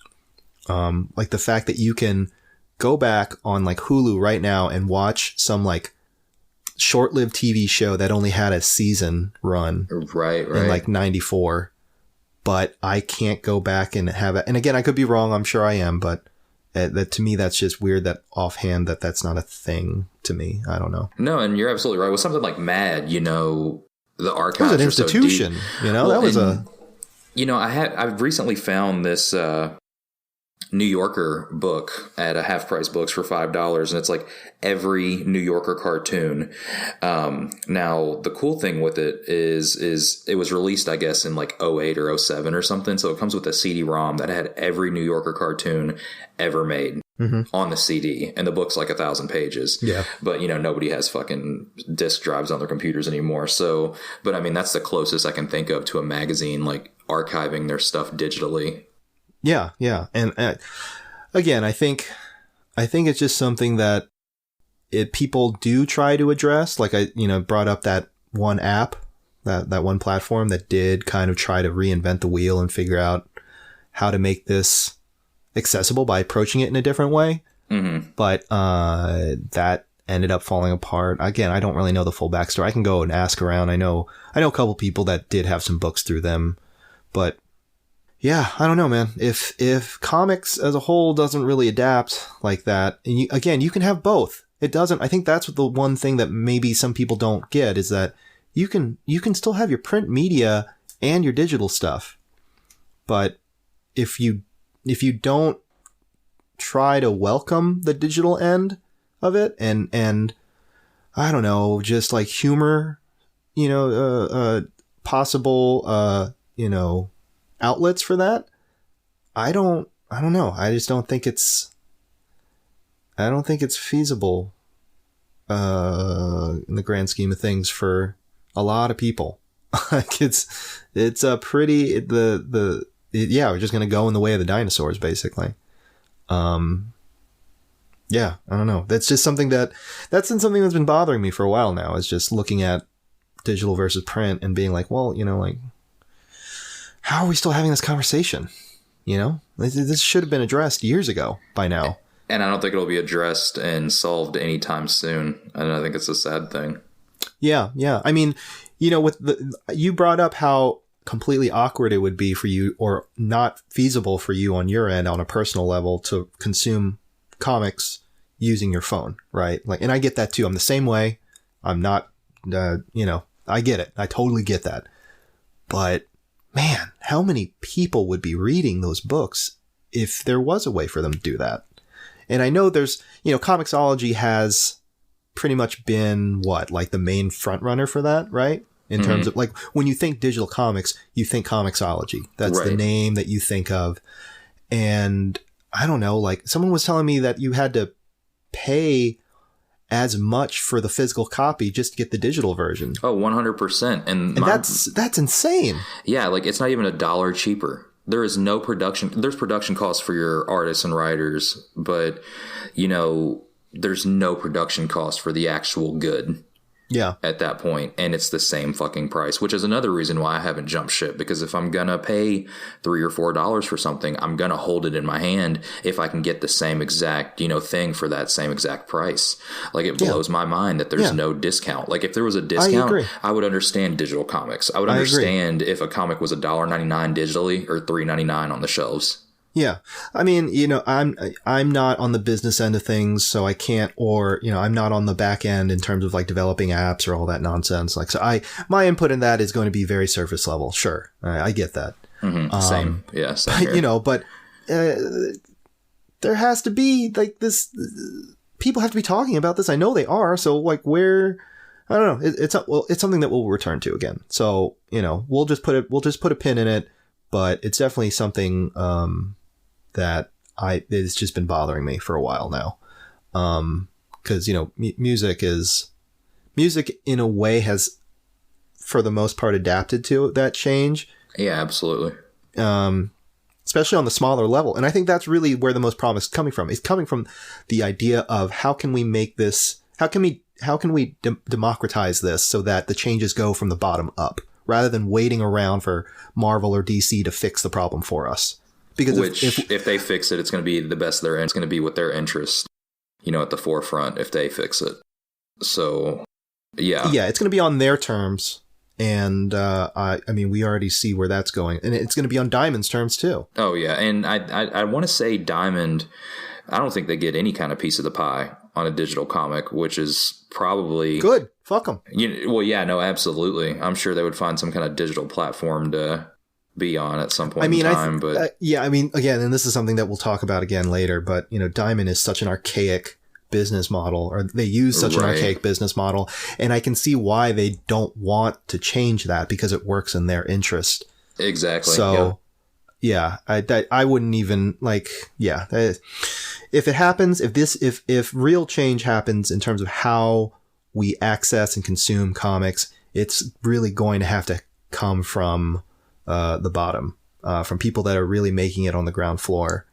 Like the fact that you can go back on like Hulu right now and watch some like short-lived TV show that only had a season run right in like 94, but I can't go back and have it. And again, I could be wrong. I'm sure I am, but that to me, that's just weird that offhand that's not a thing to me. I don't know. No, and you're absolutely right. With something like Mad, the archives was an institution, so deep. That was I've recently found this New Yorker book at a Half Price Books for $5, and it's like every New Yorker cartoon. Now the cool thing with it is it was released, I guess, in like 08 or 07 or something. So it comes with a CD-ROM that had every New Yorker cartoon ever made on the CD, and the book's like 1,000 pages. Yeah. But nobody has fucking disk drives on their computers anymore. So, but I mean, that's the closest I can think of to a magazine like archiving their stuff digitally. Yeah. And again, I think it's just something that people do try to address. Like I, brought up that one app, that one platform that did kind of try to reinvent the wheel and figure out how to make this accessible by approaching it in a different way. But that ended up falling apart. Again, I don't really know the full backstory. I can go and ask around. I know a couple people that did have some books through them, but yeah, I don't know, man. If comics as a whole doesn't really adapt like that, and you can have both. It doesn't. I think that's the one thing that maybe some people don't get, is that you can still have your print media and your digital stuff. But if you don't try to welcome the digital end of it and I don't know, just like humor, possible, outlets for that, I don't know. I just don't think it's feasible in the grand scheme of things for a lot of people. Like it's a pretty we're just gonna go in the way of the dinosaurs, basically. Yeah, I don't know. That's just something that's been bothering me for a while now, is just looking at digital versus print and being like, well, like, how are we still having this conversation? This should have been addressed years ago by now. And I don't think it'll be addressed and solved anytime soon. And I think it's a sad thing. Yeah. I mean, you brought up how completely awkward it would be for you, or not feasible for you on your end on a personal level, to consume comics using your phone, right? Like, and I get that too. I'm the same way. I'm not, I get it. I totally get that. But man, how many people would be reading those books if there was a way for them to do that? And I know there's, Comixology has pretty much been like the main front runner for that, right? In terms of, like, when you think digital comics, you think Comixology. That's right. The name that you think of. And I don't know, like, someone was telling me that you had to pay as much for the physical copy just to get the digital version. Oh, 100%. And that's insane. Yeah, like, it's not even $1 cheaper. There is no production. There's production costs for your artists and writers, but, there's no production cost for the actual good. Yeah. At that point, and it's the same fucking price, which is another reason why I haven't jumped ship, because if I'm gonna pay $3 or $4 for something, I'm gonna hold it in my hand if I can get the same exact, thing for that same exact price. Like, it blows my mind that there's no discount. Like, if there was a discount, I would understand digital comics. I would understand if a comic was $1.99 digitally or $3.99 on the shelves. Yeah. I mean, I'm not on the business end of things, so I can't, or, I'm not on the back end in terms of like developing apps or all that nonsense. Like, so my input in that is going to be very surface level. Sure. I get that. Mm-hmm. Same. Yeah. Same here. But there has to be like this, people have to be talking about this. I know they are. So like I don't know. It's something that we'll return to again. So, we'll just put a pin in it, but it's definitely something, that it's just been bothering me for a while now. Cause music in a way has, for the most part, adapted to that change. Yeah, absolutely. Especially on the smaller level. And I think that's really where the most promise is coming from. It's coming from the idea of how can we make this, how can we democratize this so that the changes go from the bottom up rather than waiting around for Marvel or DC to fix the problem for us. Because if they fix it, it's going to be the best there, and it's going to be with their interest, at the forefront if they fix it. So, yeah. Yeah, it's going to be on their terms. And, I mean, we already see where that's going. And it's going to be on Diamond's terms, too. Oh, yeah. And I want to say Diamond, I don't think they get any kind of piece of the pie on a digital comic, which is probably... Good. Fuck them. Well, yeah, no, absolutely. I'm sure they would find some kind of digital platform to be on at some point in time. I mean, again, and this is something that we'll talk about again later, but, Diamond is such an archaic business model, or they use such an archaic business model, and I can see why they don't want to change that, because it works in their interest. Exactly. So, I wouldn't even if it happens, if real change happens in terms of how we access and consume comics, it's really going to have to come from the bottom, from people that are really making it on the ground floor.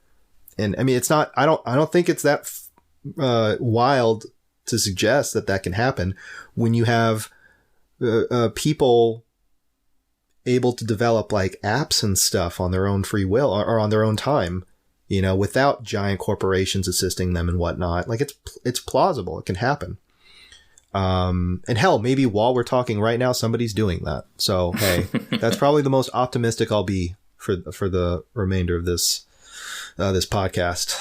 And I mean, it's not, I don't think it's that wild to suggest that can happen when you have people able to develop like apps and stuff on their own free will or on their own time, without giant corporations assisting them and whatnot. Like, it's plausible. It can happen. And hell, maybe while we're talking right now, somebody's doing that. So, hey, that's probably the most optimistic I'll be for the remainder of this podcast.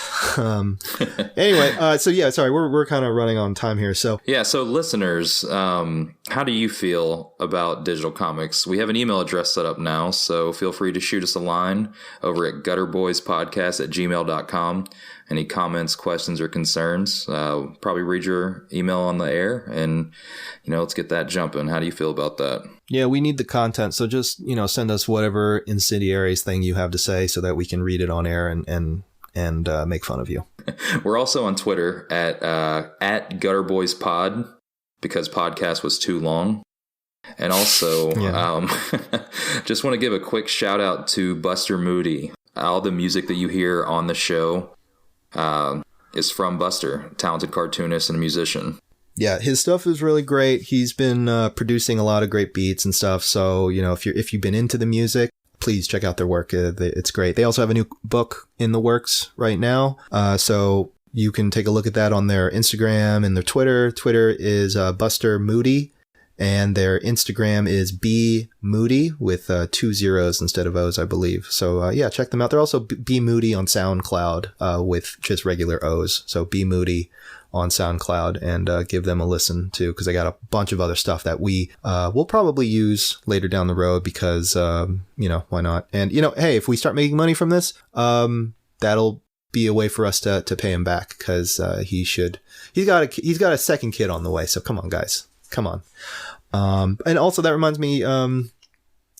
Anyway, so yeah, sorry, we're kind of running on time here. So yeah, so listeners, how do you feel about digital comics? We have an email address set up now, so feel free to shoot us a line over at gutterboyspodcast@gmail.com. Any comments, questions, or concerns? Probably read your email on the air, and let's get that jumping. How do you feel about that? Yeah, we need the content, so just send us whatever incendiaries thing you have to say, so that we can read it on air and make fun of you. We're also on Twitter at gutterboyspod, because podcast was too long. And also, just want to give a quick shout out to Buster Moody. All the music that you hear on the show is from Buster, talented cartoonist and a musician. Yeah, his stuff is really great. He's been producing a lot of great beats and stuff. So, if you've been into the music, please check out their work. It's great. They also have a new book in the works right now. So you can take a look at that on their Instagram and their Twitter. Twitter is Buster Moody, and their Instagram is B Moody with 2 zeros instead of O's, I believe. So yeah, check them out. They're also B Moody on SoundCloud with just regular O's. So B Moody on SoundCloud, and give them a listen too, because I got a bunch of other stuff that we will probably use later down the road, because why not? And hey, if we start making money from this, that'll be a way for us to pay him back, because he's got a second kid on the way. So come on, guys, come on. And also that reminds me,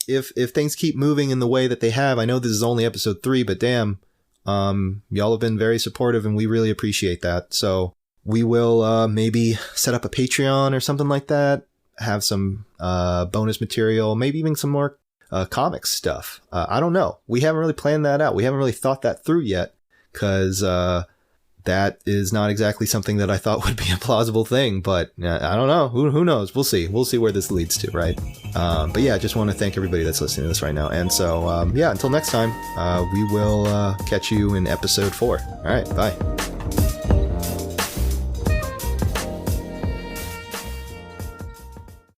if things keep moving in the way that they have, I know this is only episode 3, but damn, y'all have been very supportive, and we really appreciate that. So we will maybe set up a Patreon or something like that, have some bonus material, maybe even some more comics stuff. I don't know. We haven't really planned that out. We haven't really thought that through yet, because that is not exactly something that I thought would be a plausible thing, but I don't know. Who knows? We'll see. We'll see where this leads to, right? But yeah, I just want to thank everybody that's listening to this right now. And so, yeah, until next time, we will catch you in episode 4. All right, bye.